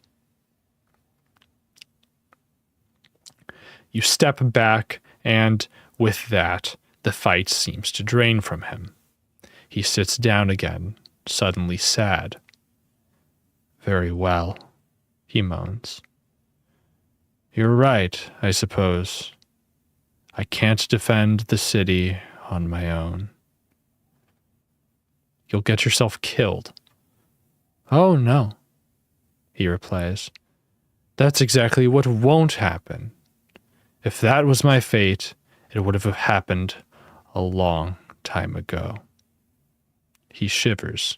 You step back, and with that, the fight seems to drain from him. He sits down again, suddenly sad. Very well, he moans. You're right, I suppose. I can't defend the city on my own. You'll get yourself killed. Oh, no, he replies. That's exactly what won't happen. If that was my fate, it would have happened a long time ago. He shivers.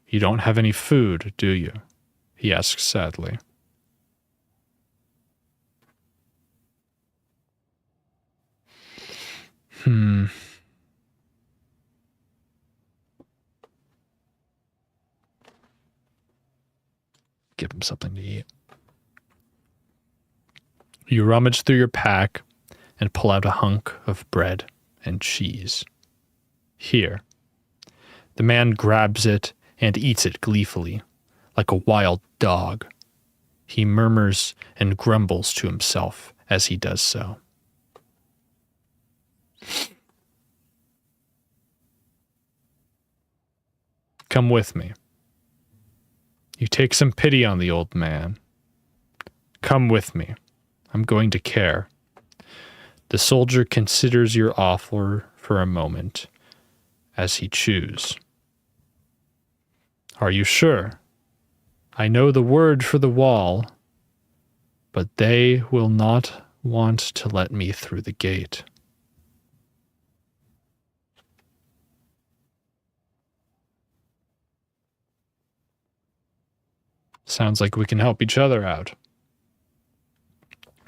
You don't have any food, do you? He asks sadly. Give him something to eat. You rummage through your pack and pull out a hunk of bread and cheese. Here. The man grabs it and eats it gleefully, like a wild dog. He murmurs and grumbles to himself as he does so. Come with me. You take some pity on the old man. Come with me. I'm going to care. The soldier considers your offer for a moment as he chews. Are you sure? I know the word for the wall, but they will not want to let me through the gate. Sounds like we can help each other out.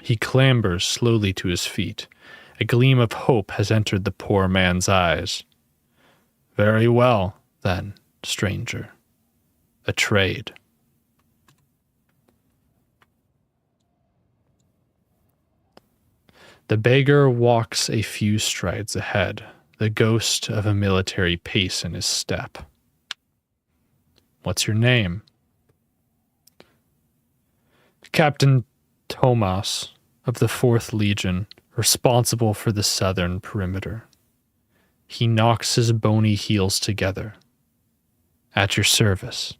He clambers slowly to his feet. A gleam of hope has entered the poor man's eyes. Very well, then, stranger. A trade. The beggar walks a few strides ahead, the ghost of a military pace in his step. What's your name? Captain Thomas of the 4th Legion, responsible for the southern perimeter. He knocks his bony heels together. At your service.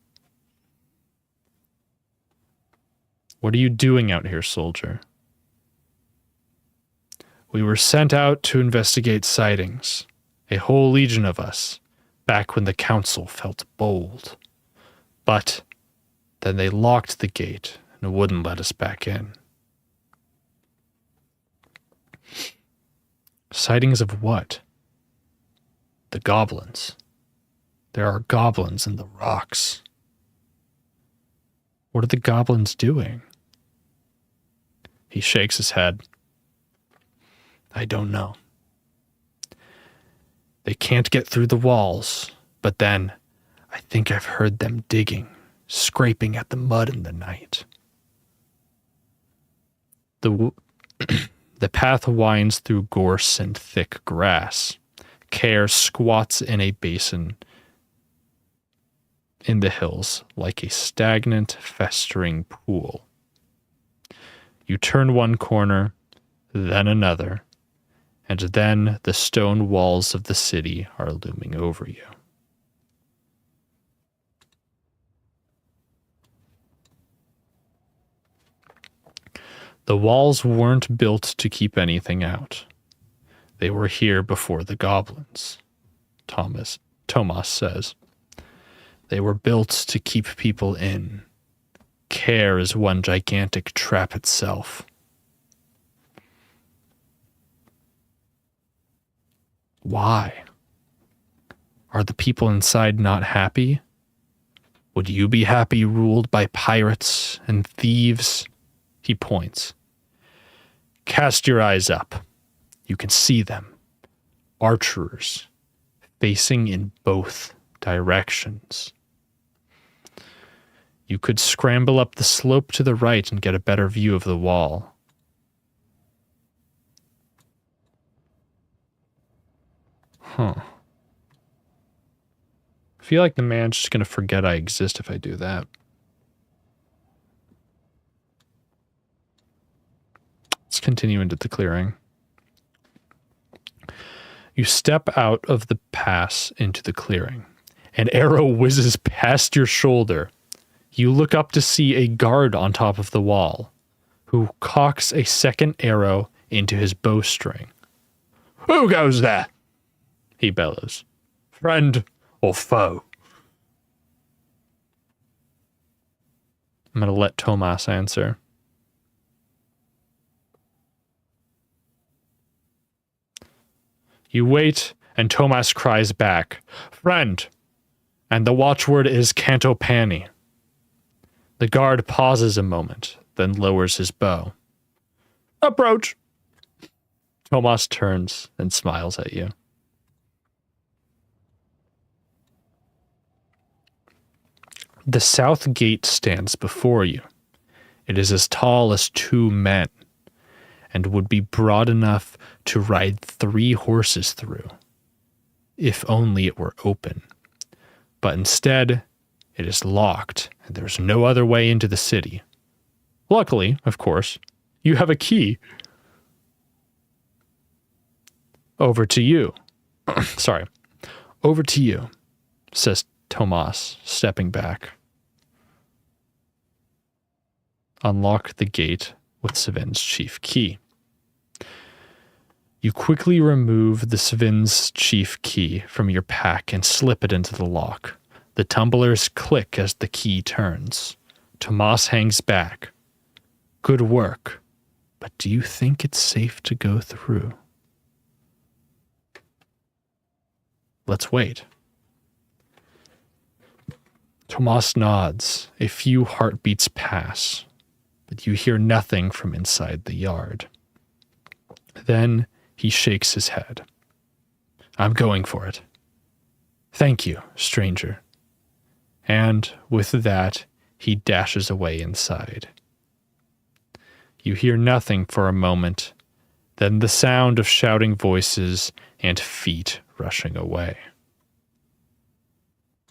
What are you doing out here, soldier? We were sent out to investigate sightings, a whole legion of us, back when the council felt bold. But then they locked the gate and wouldn't let us back in. Sightings of what? The goblins. There are goblins in the rocks. What are the goblins doing? He shakes his head. I don't know. They can't get through the walls, but then I think I've heard them digging, scraping at the mud in the night. The path winds through gorse and thick grass. Care squats in a basin in the hills like a stagnant, festering pool. You turn one corner, then another, and then the stone walls of the city are looming over you. The walls weren't built to keep anything out. They were here before the goblins, Thomas says. They were built to keep people in. Care is one gigantic trap itself. Why? Are the people inside not happy? Would you be happy ruled by pirates and thieves? He points. Cast your eyes up. You can see them. Archers, facing in both directions. You could scramble up the slope to the right and get a better view of the wall. Huh. I feel like the man's just gonna forget I exist if I do that. Let's continue into the clearing. You step out of the pass into the clearing. An arrow whizzes past your shoulder. You look up to see a guard on top of the wall, who cocks a second arrow into his bowstring. "Who goes there?" he bellows. "Friend or foe?" I'm going to let Tomas answer. You wait, and Tomas cries back, "Friend!" And the watchword is Cantopani. The guard pauses a moment, then lowers his bow. "Approach!" Tomas turns and smiles at you. The south gate stands before you. It is as tall as 2 men, and would be broad enough to ride 3 horses through, if only it were open. But instead, it is locked, and there is no other way into the city. Luckily, of course, you have a key. Over to you. Sorry. Over to you, says Tomas, stepping back. Unlock the gate with Sven's chief key. You quickly remove the Sven's chief key from your pack and slip it into the lock. The tumblers click as the key turns. Tomas hangs back. Good work, but do you think it's safe to go through? Let's wait. Tomas nods. A few heartbeats pass, but you hear nothing from inside the yard. Then he shakes his head. I'm going for it. Thank you, stranger. And with that, he dashes away inside. You hear nothing for a moment, then the sound of shouting voices and feet rushing away.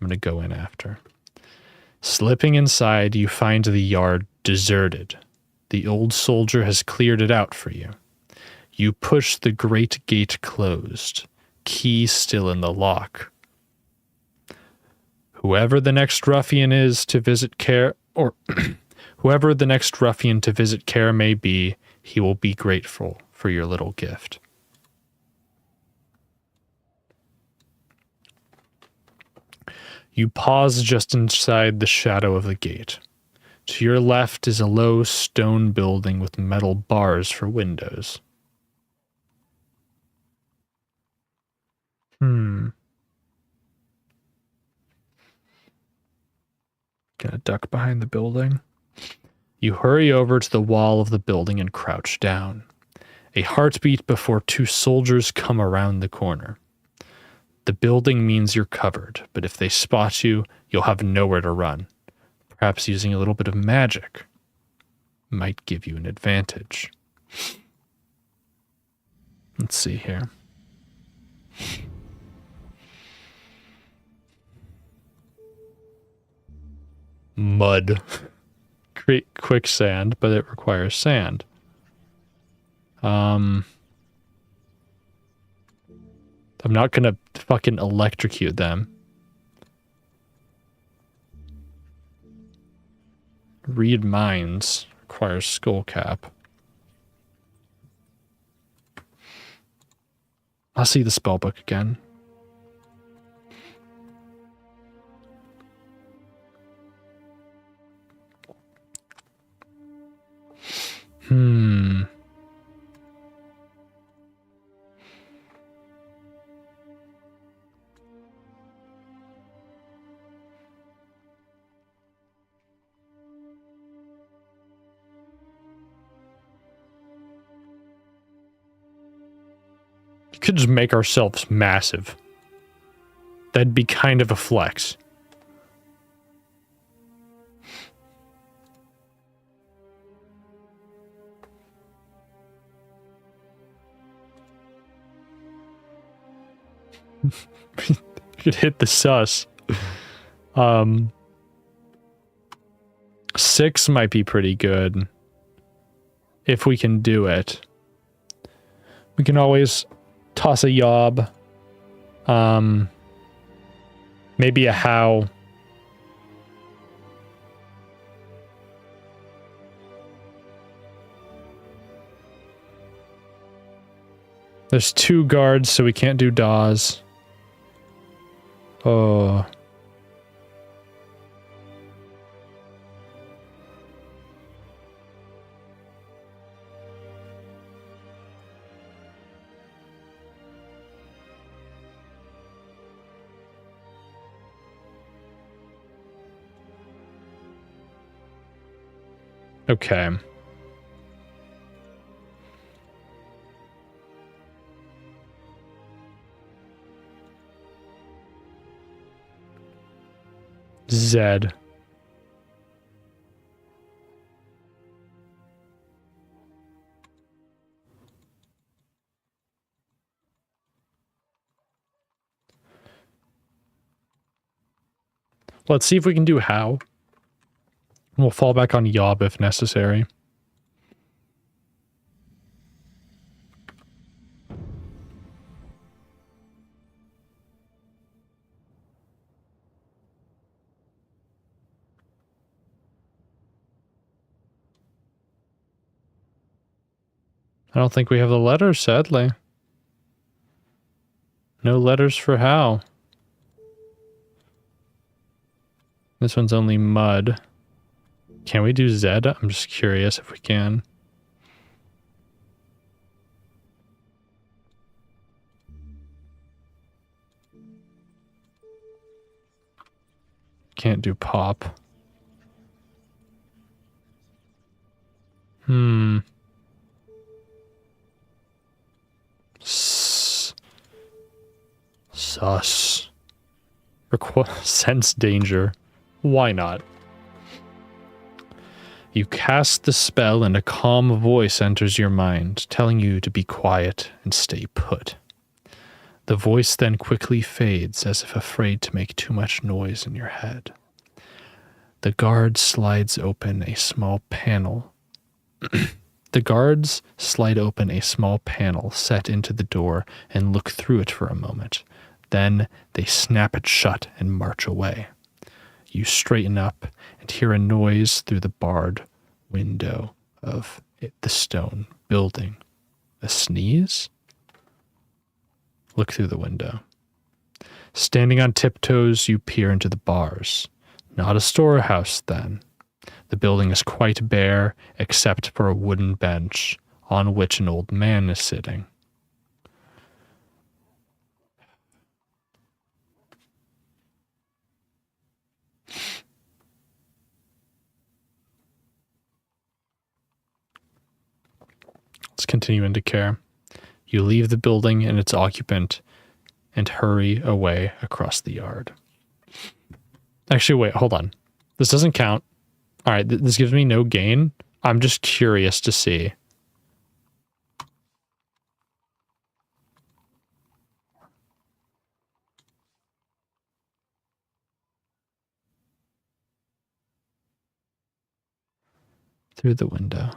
I'm going to go in after. Slipping inside, you find the yard deserted. The old soldier has cleared it out for you. You push the great gate closed, key still in the lock. Whoever the next ruffian is to visit care, or whoever the next ruffian to visit care may be, he will be grateful for your little gift. You pause just inside the shadow of the gate. To your left is a low stone building with metal bars for windows. Gonna duck behind the building. You hurry over to the wall of the building and crouch down. A heartbeat before 2 soldiers come around the corner. The building means you're covered, but if they spot you, you'll have nowhere to run. Perhaps using a little bit of magic might give you an advantage. Let's see here. Mud. Great quicksand, but it requires sand. I'm not gonna fucking electrocute them. Read minds requires skull cap. I'll see the spellbook again. Could just make ourselves massive. That'd be kind of a flex. Could hit the sus. 6 might be pretty good. If we can do it. We can always toss a yob. Maybe a how. There's 2 guards, so we can't do Dawes. Oh. Okay. Zed. Let's see if we can do how. We'll fall back on Yob if necessary. I don't think we have the letters, sadly. No letters for how. This one's only mud. Can we do Zed? I'm just curious if we can. Can't do pop. Sus. Sense danger. Why not? You cast the spell and a calm voice enters your mind, telling you to be quiet and stay put. The voice then quickly fades as if afraid to make too much noise in your head. The guard slides open a small panel. The guards slide open a small panel set into the door and look through it for a moment. Then they snap it shut and march away. You straighten up and hear a noise through the barred window of the stone building. A sneeze? Look through the window. Standing on tiptoes, you peer into the bars. Not a storehouse, then. The building is quite bare, except for a wooden bench on which an old man is sitting. Let's continue into care. You leave the building and its occupant and hurry away across the yard. Actually, wait, hold on. This doesn't count. All right, this gives me no gain. I'm just curious to see. Through the window.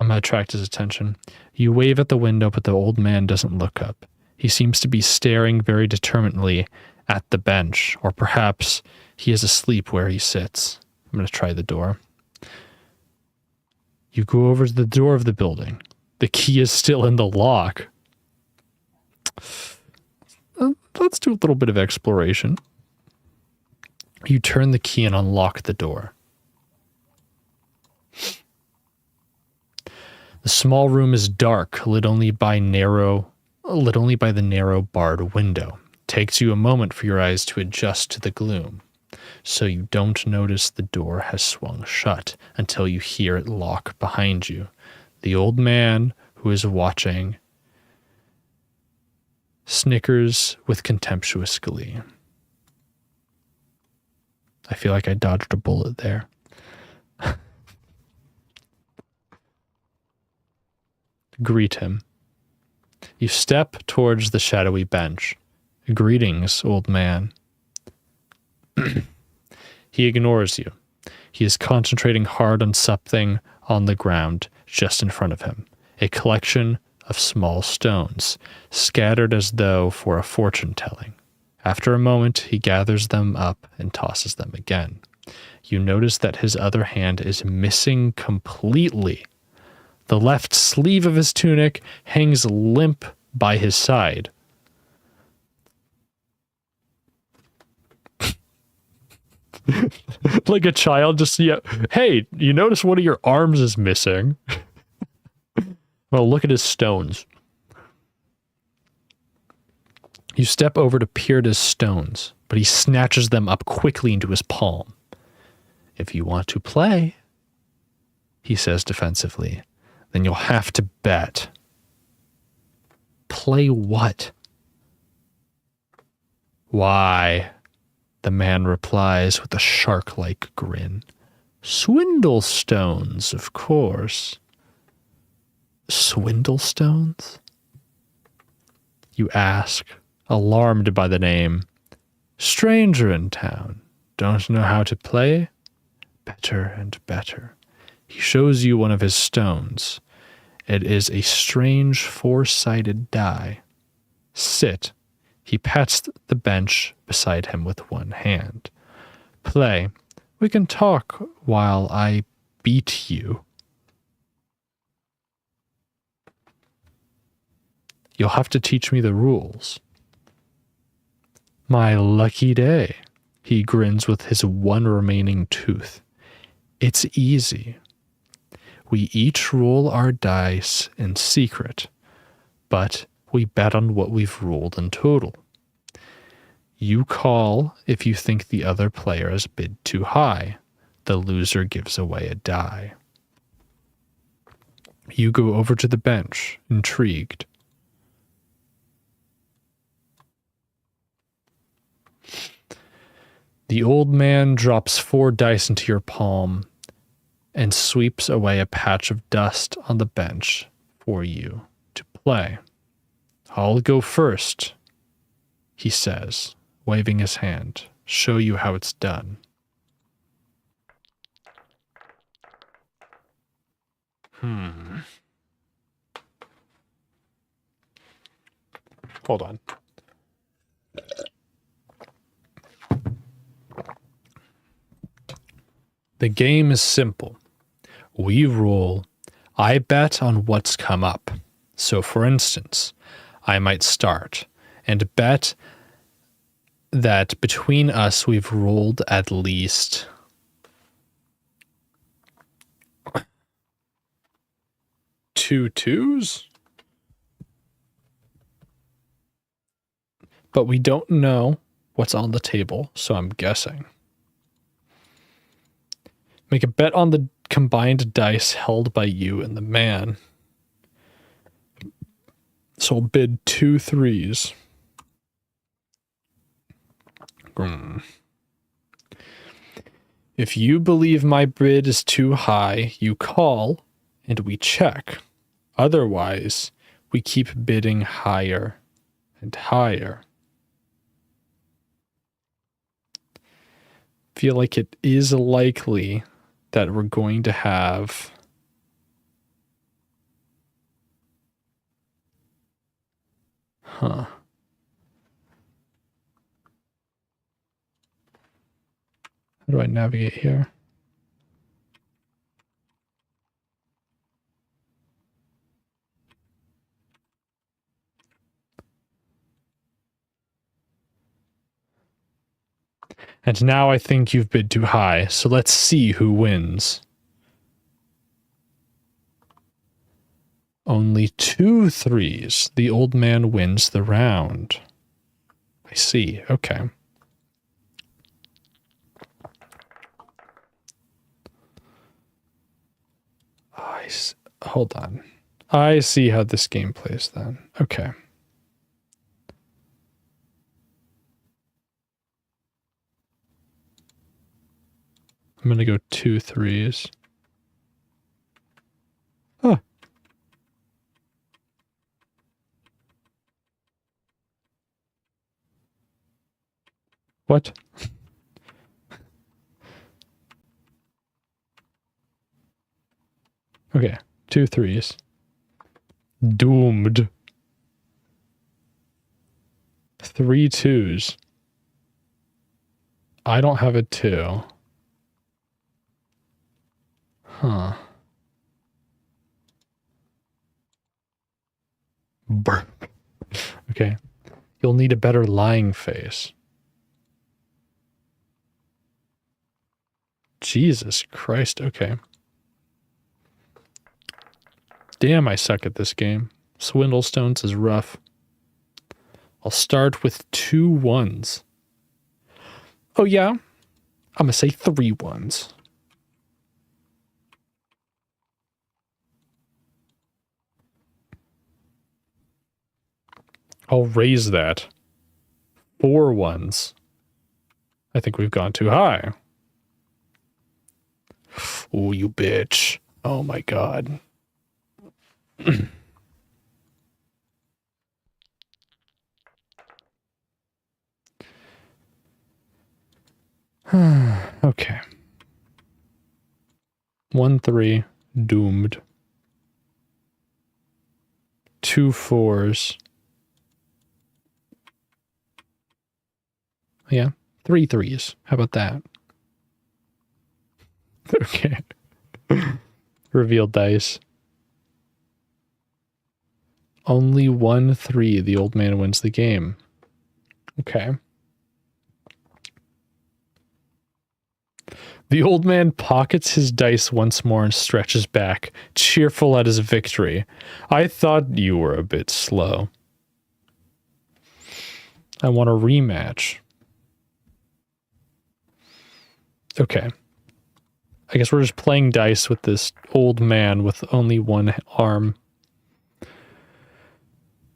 I'm going to attract his attention. You wave at the window, but the old man doesn't look up. He seems to be staring very determinedly at the bench, or perhaps he is asleep where he sits. I'm going to try the door. You go over to the door of the building. The key is still in the lock. Let's do a little bit of exploration. You turn the key and unlock the door. The small room is dark, lit only by the narrow barred window. It takes you a moment for your eyes to adjust to the gloom, so you don't notice the door has swung shut until you hear it lock behind you. The old man, who is watching, snickers with contemptuous glee. I feel like I dodged a bullet there. Greet him. You step towards the shadowy bench. Greetings, old man. He ignores you. He is concentrating hard on something on the ground just in front of him. A collection of small stones, scattered as though for a fortune-telling. After a moment, he gathers them up and tosses them again. You notice that his other hand is missing completely. The left sleeve of his tunic hangs limp by his side. Like a child just, yeah, hey, you notice one of your arms is missing? Well, look at his stones. You step over to peer at his stones, but he snatches them up quickly into his palm. If you want to play, he says defensively, then you'll have to bet. Play what? Why? The man replies with a shark-like grin. Swindle stones, of course. Swindle stones? You ask, alarmed by the name. Stranger in town. Don't know how to play? Better and better. He shows you one of his stones. It is a strange four-sided die. Sit. He pats the bench beside him with one hand. Play. We can talk while I beat you. You'll have to teach me the rules. My lucky day. He grins with his one remaining tooth. It's easy. We each roll our dice in secret, but we bet on what we've rolled in total. You call if you think the other player has bid too high. The loser gives away a die. You go over to the bench, intrigued. The old man drops 4 dice into your palm and sweeps away a patch of dust on the bench for you to play. I'll go first, he says, waving his hand. Show you how it's done. Hold on. The game is simple. We roll. I bet on what's come up. So, for instance, I might start and bet that between us we've rolled at least 2 2s, but we don't know what's on the table, so I'm guessing. Make a bet on the combined dice held by you and the man. So I'll bid 2 3s. If you believe my bid is too high, you call and we check. Otherwise, we keep bidding higher and higher. Feel like it is likely that we're going to have how do I navigate here? And now I think you've bid too high, so let's see who wins. Only 2 3s. The old man wins the round. I see. Okay. Hold on. I see how this game plays then. Okay. I'm going to go 2 3s. Huh. What? Okay, 2 3s. Doomed. 3 2s. I don't have a 2. Huh. Burp. Okay. You'll need a better lying face. Jesus Christ, okay. Damn, I suck at this game. Swindlestones is rough. I'll start with 2 1s. Oh yeah? I'm gonna say 3 1s. I'll raise that. 4 1s. I think we've gone too high. Oh, you bitch. Oh my god. Okay. 1 3. Doomed. 2 4s. Yeah. 3 3s. How about that? Okay. Reveal dice. Only 1 3. The old man wins the game. Okay. The old man pockets his dice once more and stretches back, cheerful at his victory. I thought you were a bit slow. I want a rematch. Okay. I guess we're just playing dice with this old man with only 1 arm.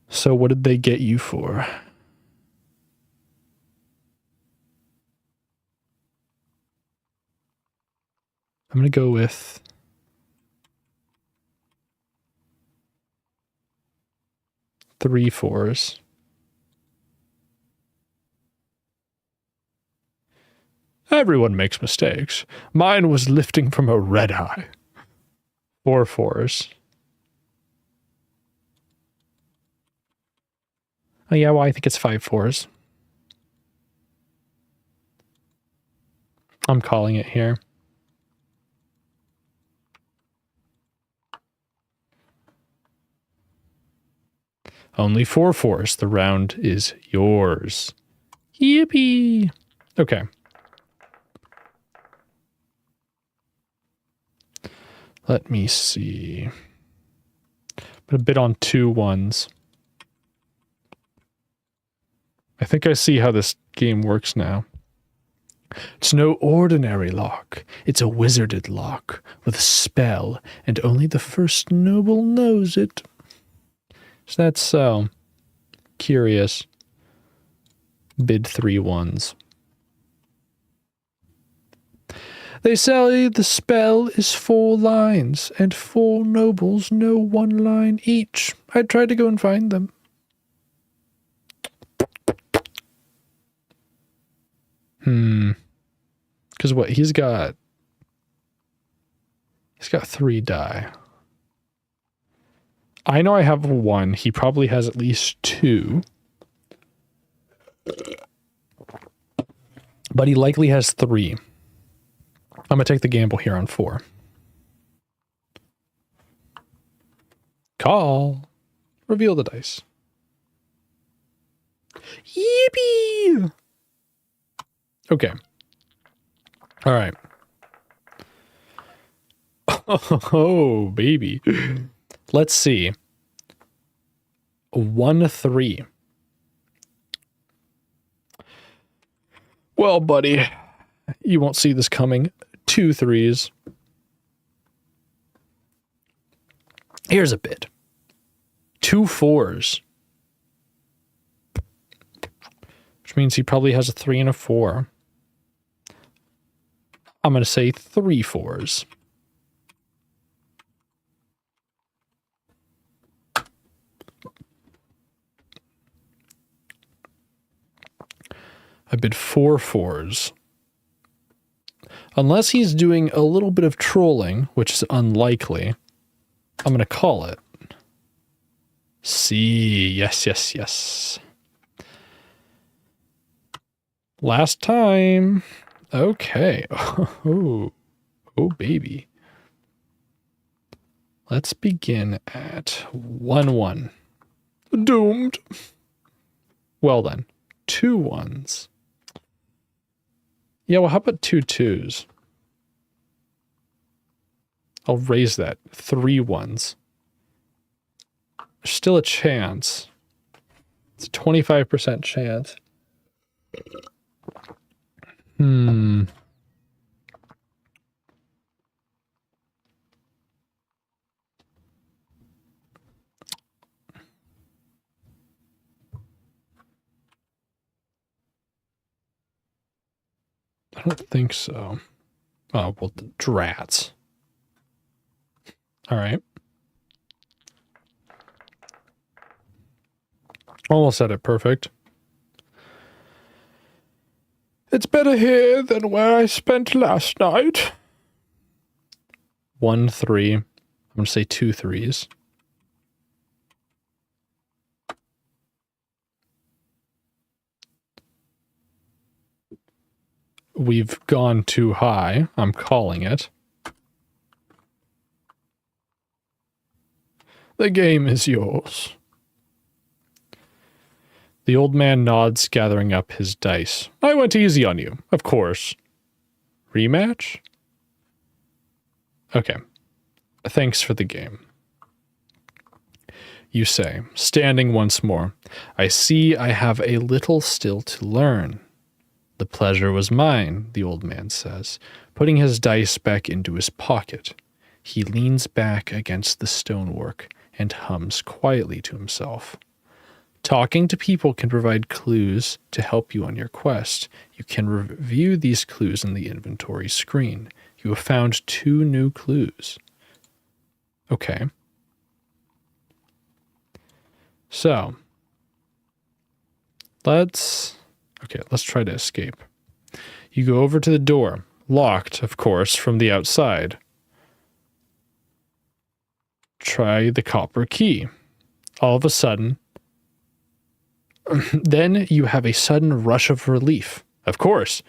So what did they get you for? I'm going to go with 3 4s. Everyone makes mistakes. Mine was lifting from a red eye. 4 4s. Oh yeah, well I think it's 5 4s. I'm calling it here. Only 4 4s. The round is yours. Yippee! Okay. Let me see. Put a bit on 2 1s. I think I see how this game works now. It's no ordinary lock. It's a wizarded lock with a spell, and only the first noble knows it. Is that so? Curious. Bid 3 1s. They say the spell is 4 lines, and 4 nobles know 1 line each. I tried to go and find them. Because what, he's got 3 die. I know I have 1. He probably has at least 2. But he likely has 3. I'm going to take the gamble here on 4. Call. Reveal the dice. Yippee! Okay. All right. Oh, baby. Let's see. 1 3. Well, buddy, you won't see this coming. 2 3s. Here's a bid. 2 4s. Which means he probably has a 3 and a 4. I'm going to say 3 4s. I bid 4 fours. Unless he's doing a little bit of trolling, which is unlikely, I'm going to call it. See, yes, yes, yes. Last time. Okay. Oh, baby. Let's begin at 1-1. Doomed. Well then, 2 1s. Yeah, well, how about 2 2s? I'll raise that. 3 1s. There's still a chance. It's a 25% chance. I don't think so. Oh, well, the drats. All right. Almost had it perfect. It's better here than where I spent last night. 1 3. I'm going to say 2 3s. We've gone too high. I'm calling it. The game is yours. The old man nods, gathering up his dice. I went easy on you, of course. Rematch? Okay. Thanks for the game. You say, standing once more, I see I have a little still to learn. The pleasure was mine, the old man says, putting his dice back into his pocket. He leans back against the stonework and hums quietly to himself. Talking to people can provide clues to help you on your quest. You can review these clues in the inventory screen. You have found 2 new clues. Okay. So, let's try to escape. You go over to the door, locked, of course, from the outside. Try the copper key. All of a sudden, then you have a sudden rush of relief. Of course.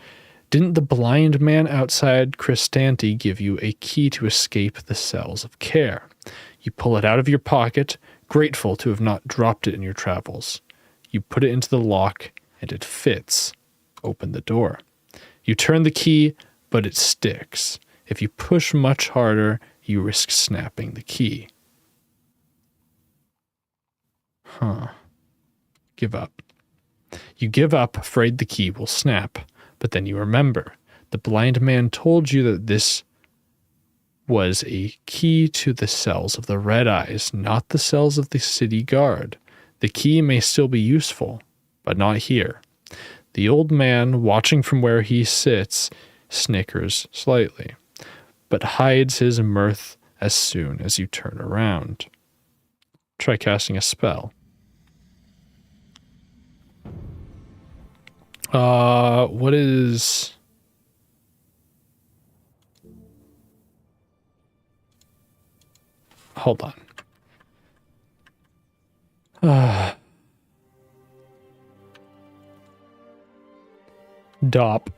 Didn't the blind man outside Christanti give you a key to escape the cells of care? You pull it out of your pocket, grateful to have not dropped it in your travels. You put it into the lock, and it fits. Open the door. You turn the key, but it sticks. If you push much harder, you risk snapping the key. Give up. You give up, afraid the key will snap. But then you remember, the blind man told you that this was a key to the cells of the Red Eyes, not the cells of the city guard. The key may still be useful, but not here. The old man, watching from where he sits, snickers slightly, but hides his mirth as soon as you turn around. Try casting a spell. What is... Hold on. Dop.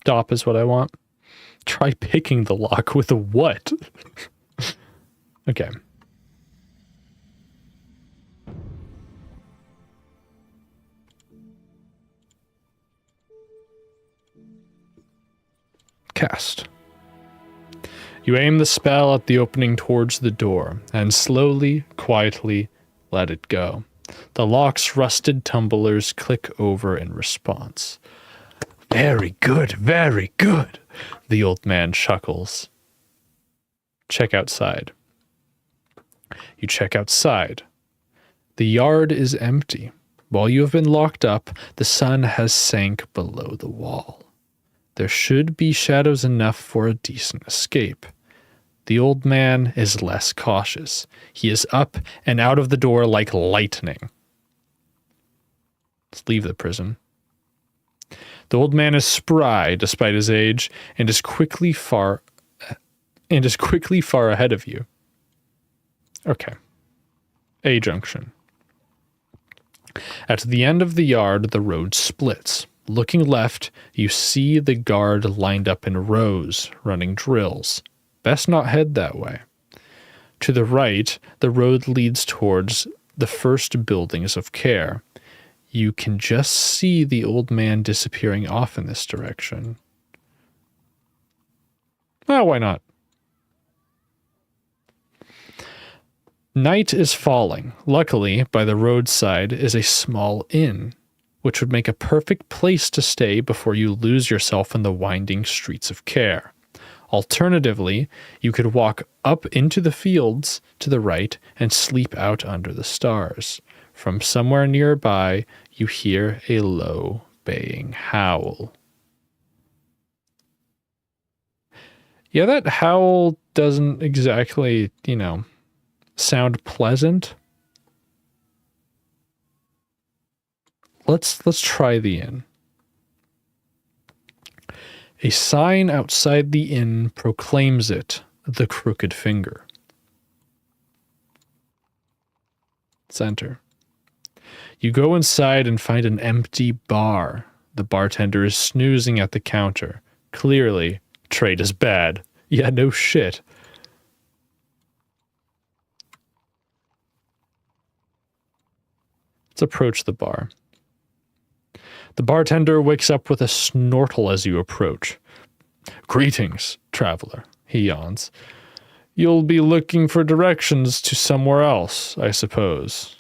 Dop is what I want. Try picking the lock with a what? Okay. Cast. You aim the spell at the opening towards the door, and slowly, quietly, let it go. The lock's rusted tumblers click over in response. Very good, the old man chuckles. Check outside. You check outside. The yard is empty. While you have been locked up, the sun has sank below the wall. There should be shadows enough for a decent escape. The old man is less cautious. He is up and out of the door like lightning. leave the prison. The old man is spry despite his age and is quickly far ahead of you. Okay. A junction. At the end of the yard, the road splits. Looking left, you see the guard lined up in rows, running drills. Best not head that way. To the right, the road leads towards the first buildings of care. You can just see the old man disappearing off in this direction. Well, why not? Night is falling. Luckily, by the roadside is a small inn, which would make a perfect place to stay before you lose yourself in the winding streets of care. Alternatively, you could walk up into the fields to the right and sleep out under the stars. From somewhere nearby, you hear a low, baying howl. Yeah, that howl doesn't exactly, sound pleasant. Let's try the inn. A sign outside the inn proclaims it, the Crooked Finger. Let's enter. You go inside and find an empty bar. The bartender is snoozing at the counter. Clearly, trade is bad. Yeah, no shit. Let's approach the bar. The bartender wakes up with a snortle as you approach. Greetings, traveler, he yawns. You'll be looking for directions to somewhere else, I suppose.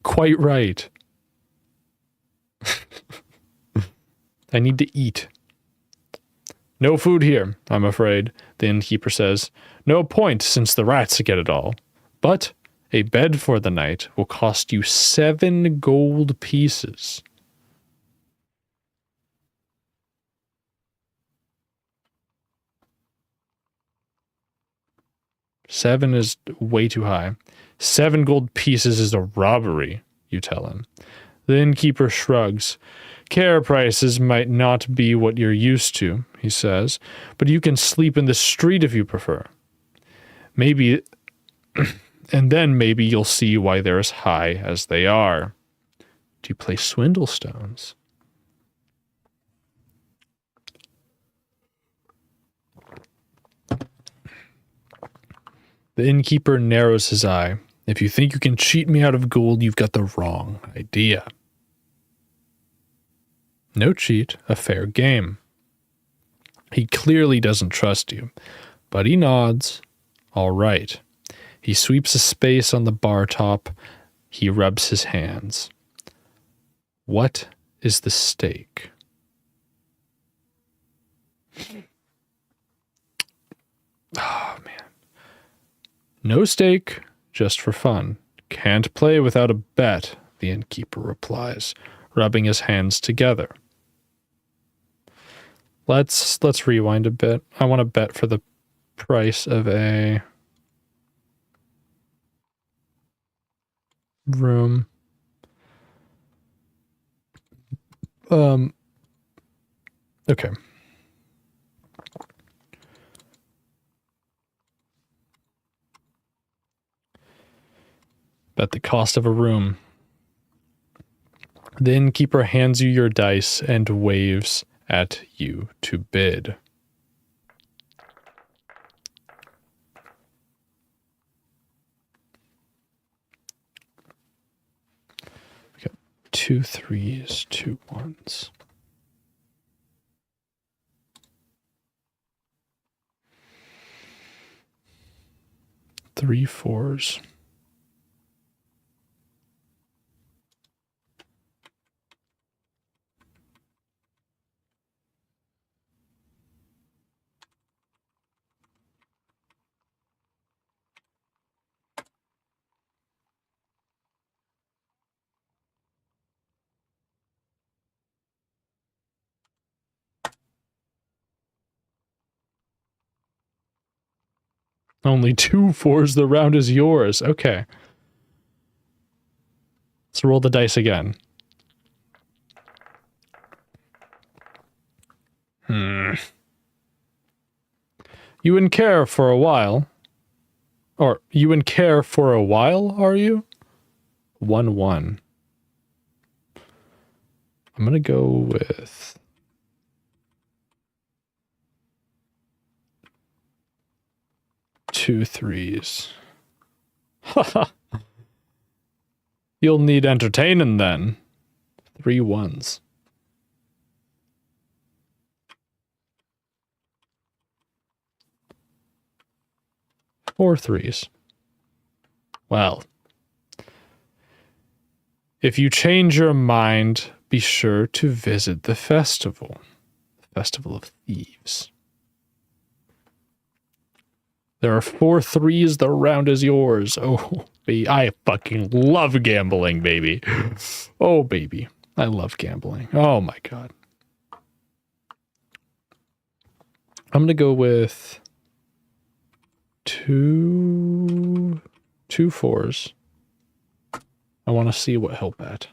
Quite right. I need to eat. No food here, I'm afraid, the innkeeper says. No point, since the rats get it all. But a bed for the night will cost you 7 gold pieces. Seven is way too high. 7 gold pieces is a robbery, you tell him. The innkeeper shrugs. Care prices might not be what you're used to, he says, but you can sleep in the street if you prefer. Maybe, and then maybe you'll see why they're as high as they are. Do you play swindle stones? The innkeeper narrows his eye. If you think you can cheat me out of gold, you've got the wrong idea. No cheat, a fair game. He clearly doesn't trust you, but he nods. All right. He sweeps a space on the bar top. He rubs his hands. What is the stake? Oh, man. No stake, just for fun. Can't play without a bet, the innkeeper replies, rubbing his hands together. Let's rewind a bit. I want to bet for the price of a room. Okay. Bet the cost of a room. The innkeeper hands you your dice and waves at you to bid. We got 2 3s, 2 1s. 3 4s. Only 2 4s, the round is yours. Okay. Let's roll the dice again. You in care for a while. Or, you in care for a while, are you? 1-1. I'm gonna go with... two threes. Haha. You'll need entertaining then. 3 1s. Four threes. Well, if you change your mind, be sure to visit the festival. The Festival of Thieves. There are 4 threes, the round is yours. Oh, I fucking love gambling, baby. Oh, baby. I love gambling. Oh my god. I'm gonna go with two 4s. I want to see what he'll bet.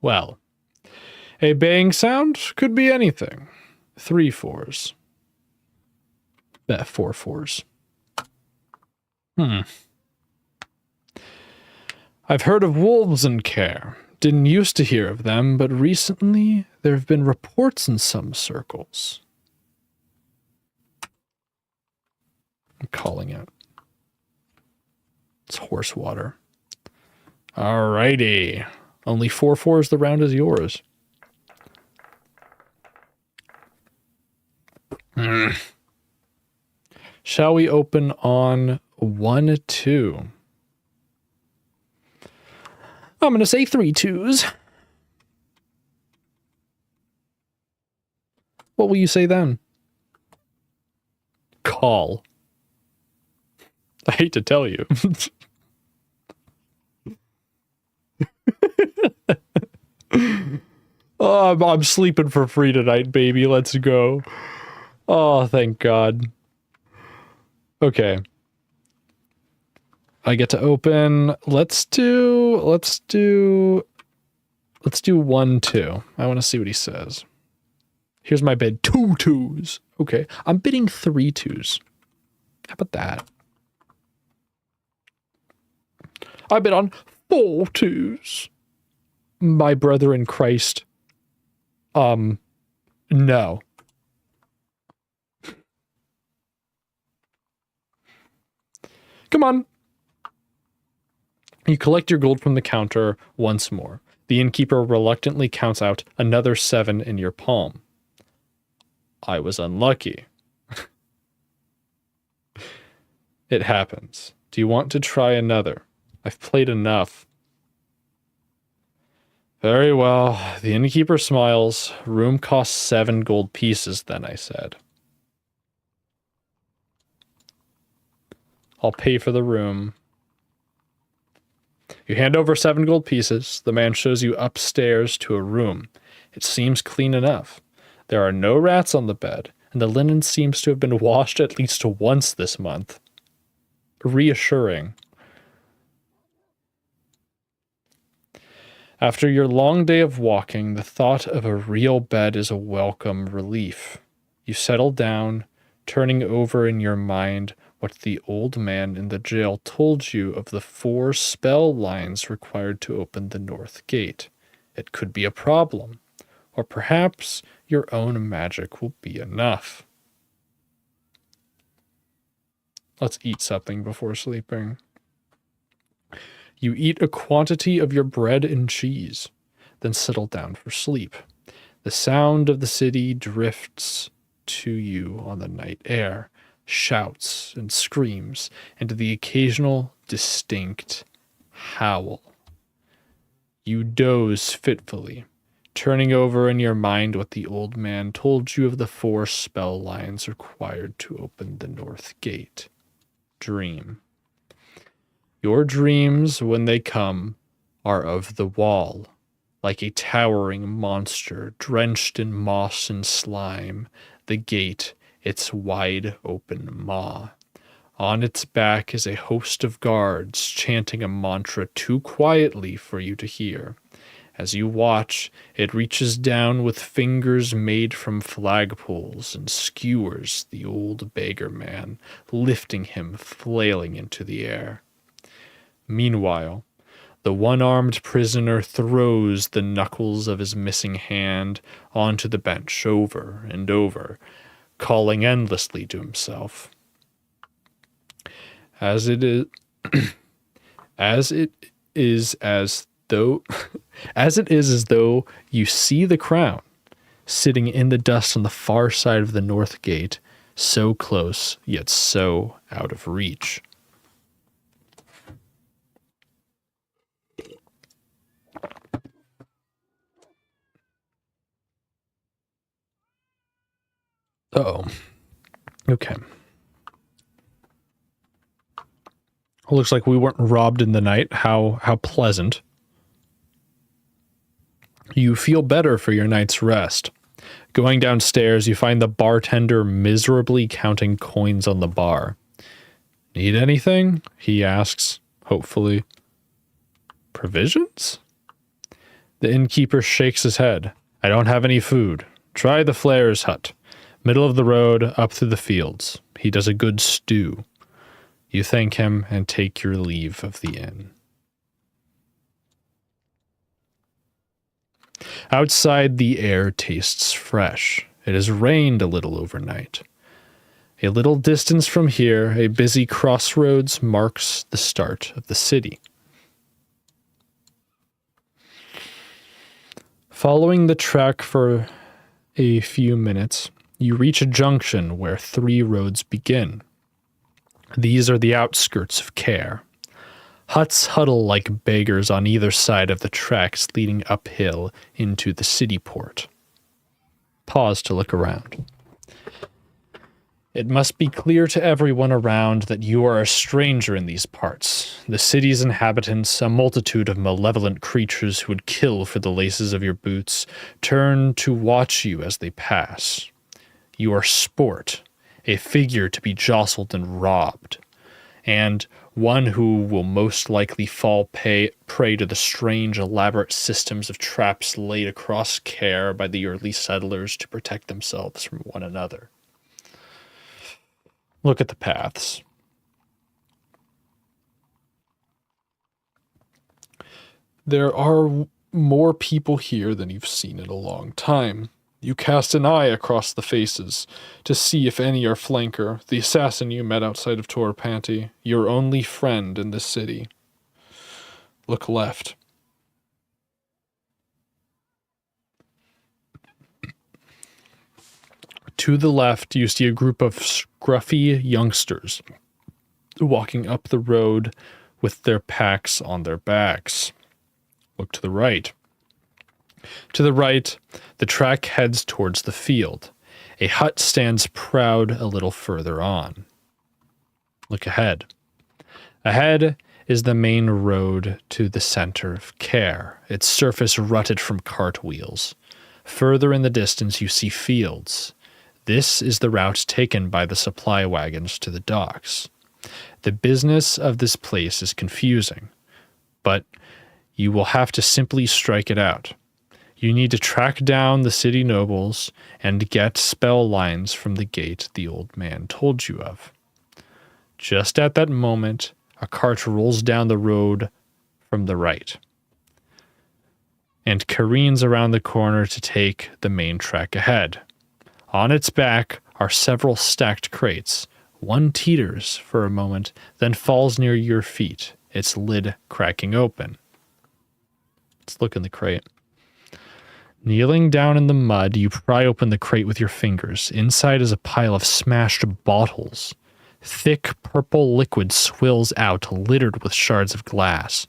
Well, a bang sound could be anything. 3 4s. Bet 4 4s. I've heard of wolves in Care. Didn't used to hear of them, but recently there have been reports in some circles. I'm calling it. It's horse water. Alrighty. Only 4 4s, the round is yours. Shall we open on 1 2? I'm going to say 3 2s. What will you say then? Call. I hate to tell you. Oh, I'm sleeping for free tonight, baby. Let's go. Oh, thank God. Okay. I get to open. Let's do 1 2. I want to see what he says. Here's my bid. 2 2s. Okay. I'm bidding 3 2s. How about that? I bid on 4 2s. My brother in Christ. No. Come on. You collect your gold from the counter once more. The innkeeper reluctantly counts out another 7 in your palm. I was unlucky. It happens. Do you want to try another? I've played enough. Very well. The innkeeper smiles. Room costs 7 gold pieces, then, I said. I'll pay for the room. You hand over 7 gold pieces. The man shows you upstairs to a room. It seems clean enough. There are no rats on the bed, and the linen seems to have been washed at least once this month. Reassuring. After your long day of walking, the thought of a real bed is a welcome relief. You settle down, turning over in your mind what the old man in the jail told you of the 4 spell lines required to open the north gate. It could be a problem, or perhaps your own magic will be enough. Let's eat something before sleeping. You eat a quantity of your bread and cheese, then settle down for sleep. The sound of the city drifts to you on the night air, shouts and screams, and the occasional distinct howl. You doze fitfully, turning over in your mind what the old man told you of the 4 spell lines required to open the north gate. Dream. Your dreams, when they come, are of the wall, like a towering monster drenched in moss and slime, the gate, its wide open maw. On its back is a host of guards chanting a mantra too quietly for you to hear. As you watch, it reaches down with fingers made from flagpoles and skewers the old beggar man, lifting him flailing into the air. Meanwhile, the one-armed prisoner throws the knuckles of his missing hand onto the bench over and over, calling endlessly to himself. As it is as it is as though you see the crown sitting in the dust on the far side of the north gate, so close yet so out of reach. Oh, okay. Looks like we weren't robbed in the night. How pleasant. You feel better for your night's rest. Going downstairs, you find the bartender miserably counting coins on the bar. Need anything? He asks, hopefully. Provisions? The innkeeper shakes his head. I don't have any food. Try the Flair's hut. Middle of the road, up through the fields. He does a good stew. You thank him and take your leave of the inn. Outside, the air tastes fresh. It has rained a little overnight. A little distance from here, a busy crossroads marks the start of the city. Following the track for a few minutes, you reach a junction where 3 roads begin. These are the outskirts of Care. Huts huddle like beggars on either side of the tracks leading uphill into the city port. Pause to look around. It must be clear to everyone around that you are a stranger in these parts. The city's inhabitants, a multitude of malevolent creatures who would kill for the laces of your boots, turn to watch you as they pass. You are sport, a figure to be jostled and robbed, and one who will most likely fall prey to the strange, elaborate systems of traps laid across Care by the early settlers to protect themselves from one another. Look at the paths. There are more people here than you've seen in a long time. You cast an eye across the faces to see if any are Flanker, the assassin you met outside of Torpanti, your only friend in this city. Look left. To the left, you see a group of scruffy youngsters walking up the road with their packs on their backs. Look to the right. To the right, the track heads towards the field. A hut stands proud a little further on. Look ahead. Ahead is the main road to the center of Care, its surface rutted from cartwheels. Further in the distance, you see fields. This is the route taken by the supply wagons to the docks. The business of this place is confusing, but you will have to simply strike it out. You need to track down the city nobles and get spell lines from the gate the old man told you of. Just at that moment, a cart rolls down the road from the right and careens around the corner to take the main track ahead. On its back are several stacked crates. One teeters for a moment, then falls near your feet, its lid cracking open. Let's look in the crate. Kneeling down in the mud, you pry open the crate with your fingers. Inside is a pile of smashed bottles. Thick purple liquid swills out, littered with shards of glass.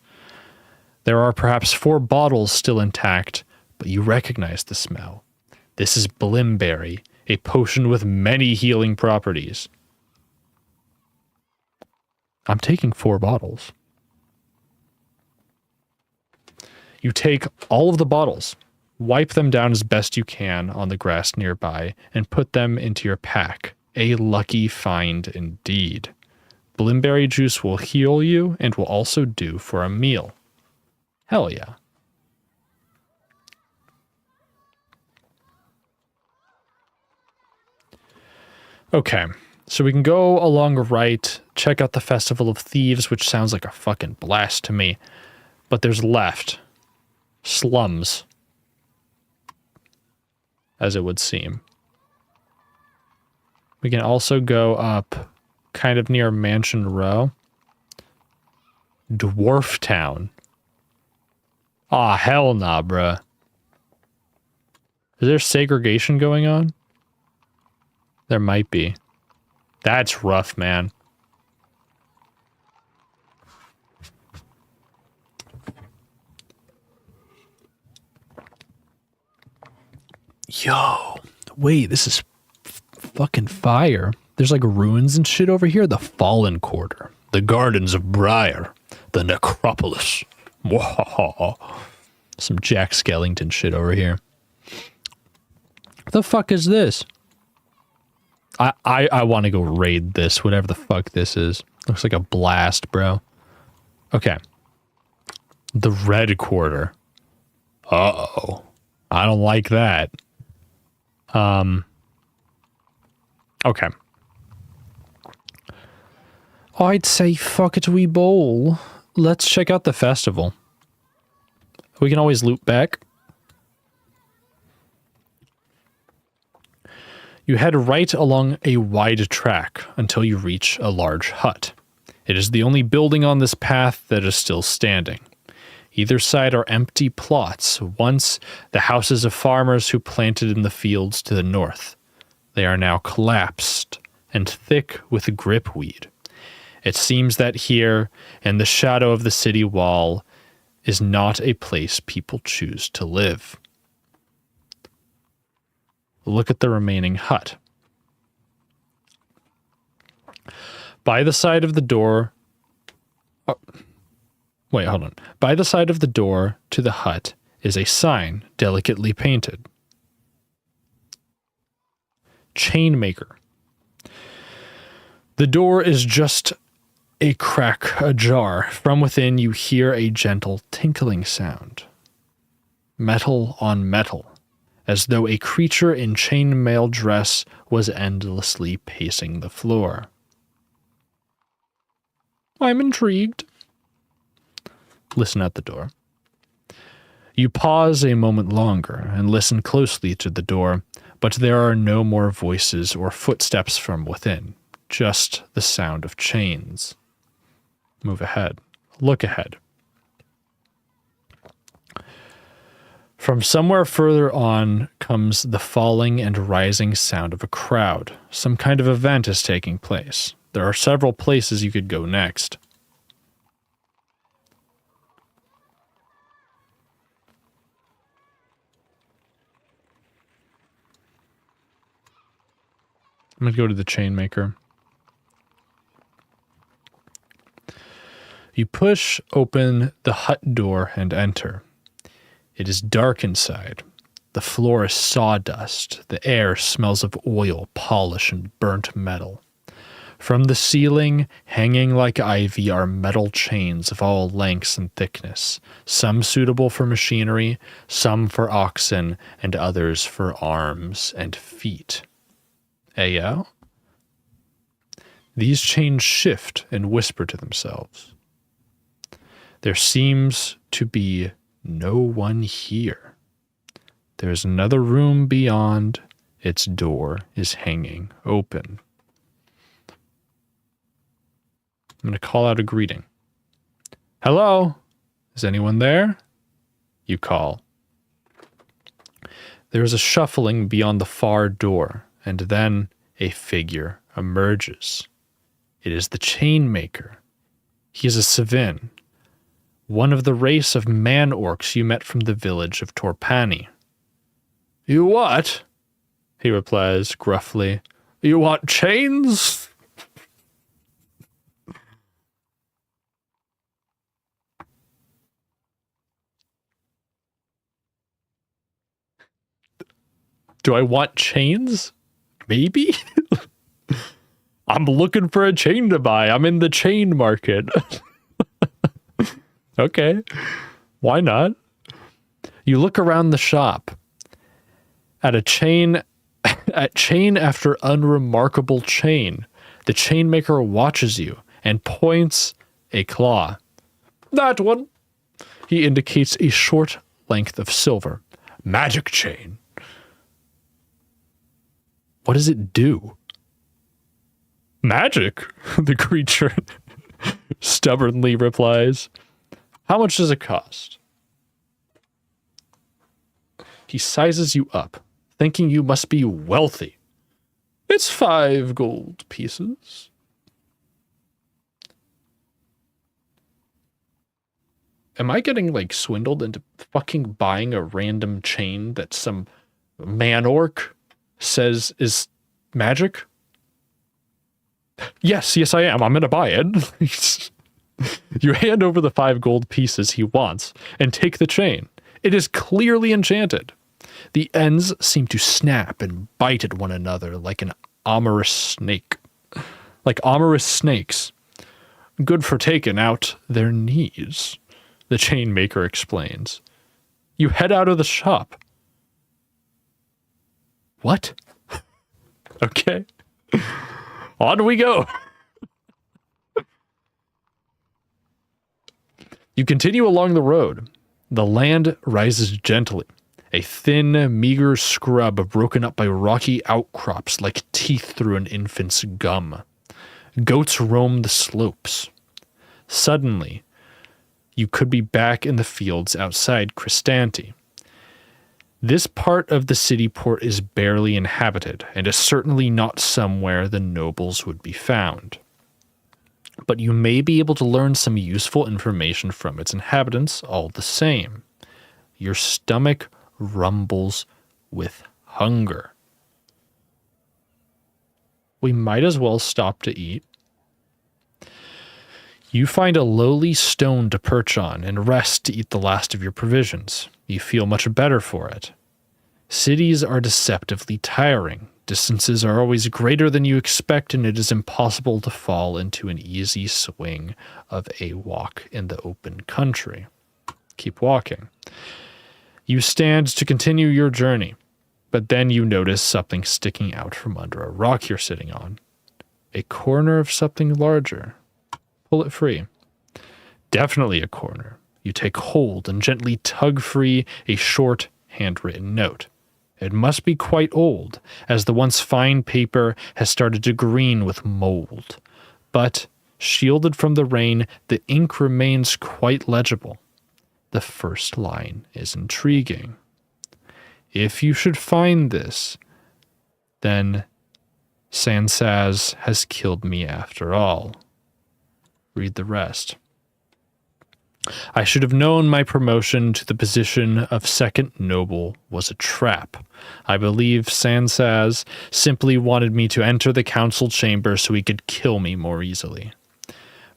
There are perhaps 4 bottles still intact, but you recognize the smell. This is Blimberry, a potion with many healing properties. I'm taking 4 bottles. You take all of the bottles, wipe them down as best you can on the grass nearby, and put them into your pack. A lucky find indeed. Blimberry juice will heal you and will also do for a meal. Hell yeah. Okay, so we can go along right, check out the Festival of Thieves, which sounds like a fucking blast to me. But there's left. Slums. As it would seem. We can also go up kind of near Mansion Row. Dwarf Town. Aw, hell nah, bruh. Is there segregation going on? There might be. That's rough, man. Yo, wait, this is fucking fire. There's like ruins and shit over here. The Fallen Quarter. The Gardens of Briar. The Necropolis. Whoa. Some Jack Skellington shit over here. What the fuck is this? I want to go raid this, whatever the fuck this is. Looks like a blast, bro. Okay. The Red Quarter. Uh-oh. I don't like that. Okay. I'd say fuck it, we bowl. Let's check out the festival. We can always loop back. You head right along a wide track until you reach a large hut. It is the only building on this path that is still standing. Either side are empty plots, once the houses of farmers who planted in the fields to the north. They are now collapsed and thick with gripweed. It seems that here, in the shadow of the city wall, is not a place people choose to live. Look at the remaining hut. By the side of the door... Oh, wait, hold on. By the side of the door to the hut is a sign delicately painted. Chainmaker. The door is just a crack ajar. From within you hear a gentle tinkling sound. Metal on metal, as though a creature in chainmail dress was endlessly pacing the floor. I'm intrigued. Listen at the door. You pause a moment longer and listen closely to the door, but there are no more voices or footsteps from within, just the sound of chains. Move ahead. Look ahead. From somewhere further on comes the falling and rising sound of a crowd. Some kind of event is taking place. There are several places you could go next. I'm going to go to the Chainmaker. You push open the hut door and enter. It is dark inside. The floor is sawdust. The air smells of oil, polish, and burnt metal. From the ceiling, hanging like ivy, are metal chains of all lengths and thickness, some suitable for machinery, some for oxen, and others for arms and feet. Ayo? These chains shift and whisper to themselves. There seems to be no one here. There is another room beyond. Its door is hanging open. I'm going to call out a greeting. Hello? Is anyone there? You call. There is a shuffling beyond the far door, and then a figure emerges. It is the Chainmaker. He is a Savin, one of the race of man-orcs you met from the village of Torpani. You what? He replies gruffly. You want chains? Do I want chains? Maybe? I'm looking for a chain to buy. I'm in the chain market. Okay. Why not? You look around the shop at a chain At chain after unremarkable chain, the chainmaker watches you and points a claw. That one. He indicates a short length of silver. Magic chain. What does it do? Magic, the creature stubbornly replies. How much does it cost? He sizes you up, thinking you must be wealthy. It's 5 gold pieces. Am I getting, like, swindled into fucking buying a random chain that some man-orc says is magic? Yes, I am. I'm gonna buy it. You hand over the 5 gold pieces he wants and take the chain. It is clearly enchanted. The ends seem to snap and bite at one another like an amorous snake. Like amorous snakes. Good for taking out their knees, the chain maker explains. You head out of the shop. What? Okay. On we go. You continue along the road. The land rises gently. A thin, meager scrub broken up by rocky outcrops like teeth through an infant's gum. Goats roam the slopes. Suddenly, you could be back in the fields outside Cristanti. This part of the city port is barely inhabited, and is certainly not somewhere the nobles would be found. But you may be able to learn some useful information from its inhabitants all the same. Your stomach rumbles with hunger. We might as well stop to eat. You find a lowly stone to perch on and rest to eat the last of your provisions. You feel much better for it. Cities are deceptively tiring. Distances are always greater than you expect, and it is impossible to fall into an easy swing of a walk in the open country. Keep walking. You stand to continue your journey, but then you notice something sticking out from under a rock you're sitting on. A corner of something larger. Pull it free. Definitely a corner. You take hold and gently tug free a short, handwritten note. It must be quite old, as the once fine paper has started to green with mold. But, shielded from the rain, the ink remains quite legible. The first line is intriguing. If you should find this, then Sansaz has killed me after all. Read the rest. I should have known my promotion to the position of second noble was a trap. I believe Sansaz simply wanted me to enter the council chamber so he could kill me more easily.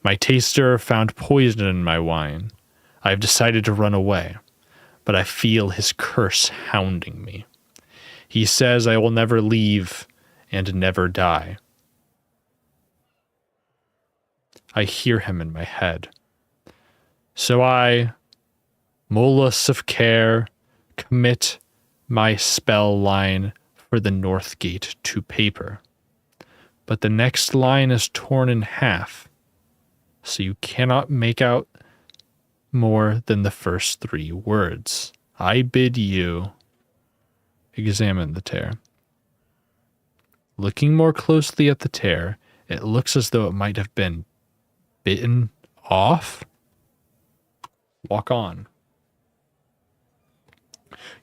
My taster found poison in my wine. I have decided to run away, but I feel his curse hounding me. He says I will never leave and never die. I hear him in my head. So I, Molus of Care, commit my spell line for the north gate to paper. But the next line is torn in half, so you cannot make out more than the first 3 words. I bid you examine the tear. Looking more closely at the tear, it looks as though it might have been bitten off. Walk on.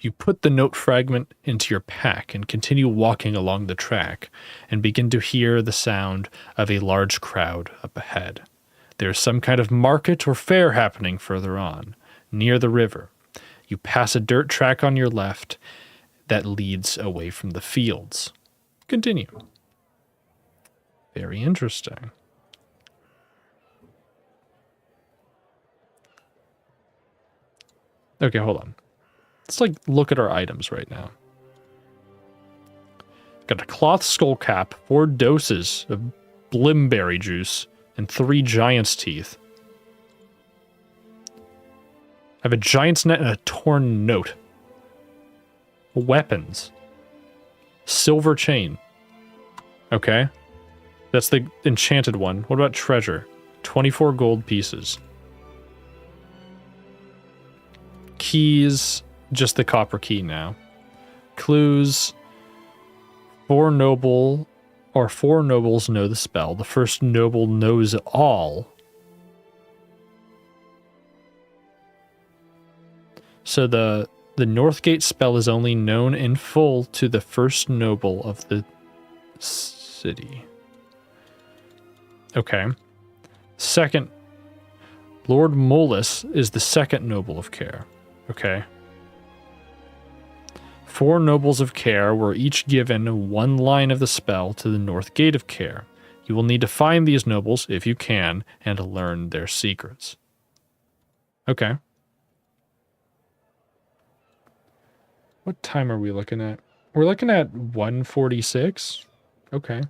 You put the note fragment into your pack and continue walking along the track and begin to hear the sound of a large crowd up ahead. There's some kind of market or fair happening further on, near the river. You pass a dirt track on your left that leads away from the fields. Continue. Very interesting. Okay, hold on. Let's look at our items right now. Got a cloth skull cap, 4 doses of blimberry juice, and 3 giant's teeth. I have a giant's net and a torn note. Weapons. Silver chain. Okay. That's the enchanted one. What about treasure? 24 gold pieces. Keys, just the copper key now. Clues. 4 nobles know the spell. The first noble knows all. So the Northgate spell is only known in full to the first noble of the city. Okay. Second, Lord Molus is the second noble of care. Okay. 4 nobles of care were each given 1 line of the spell to the North Gate of Care. You will need to find these nobles, if you can, and learn their secrets. Okay. What time are we looking at? We're looking at 1:46. Okay.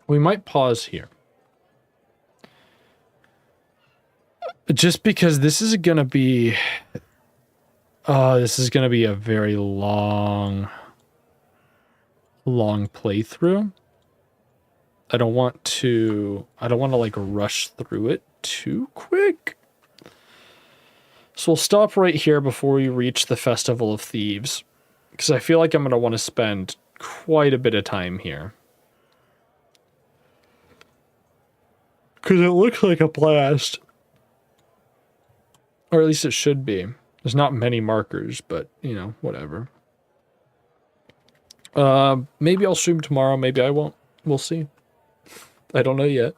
We might pause here. Just because this is going to be a very long playthrough. I don't want to like rush through it too quick. So we'll stop right here before we reach the Festival of Thieves, because I feel like I'm going to want to spend quite a bit of time here. Because it looks like a blast. Or at least it should be. There's not many markers, but, you know, whatever. Maybe I'll stream tomorrow, maybe I won't. We'll see. I don't know yet.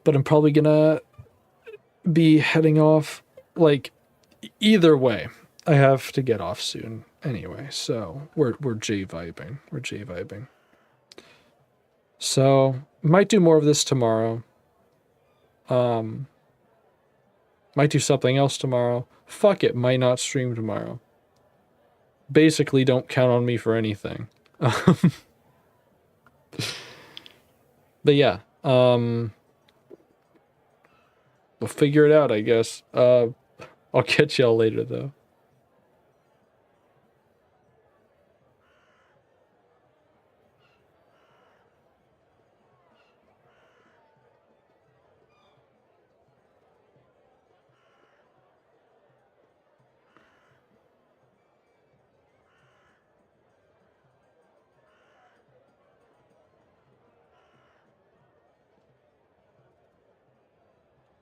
But I'm probably gonna be heading off, like, either way. I have to get off soon anyway, so we're J-vibing. We're J-vibing. So, might do more of this tomorrow. Might do something else tomorrow. Fuck it, might not stream tomorrow. Basically, don't count on me for anything. But yeah, we'll figure it out, I guess. I'll catch y'all later, though.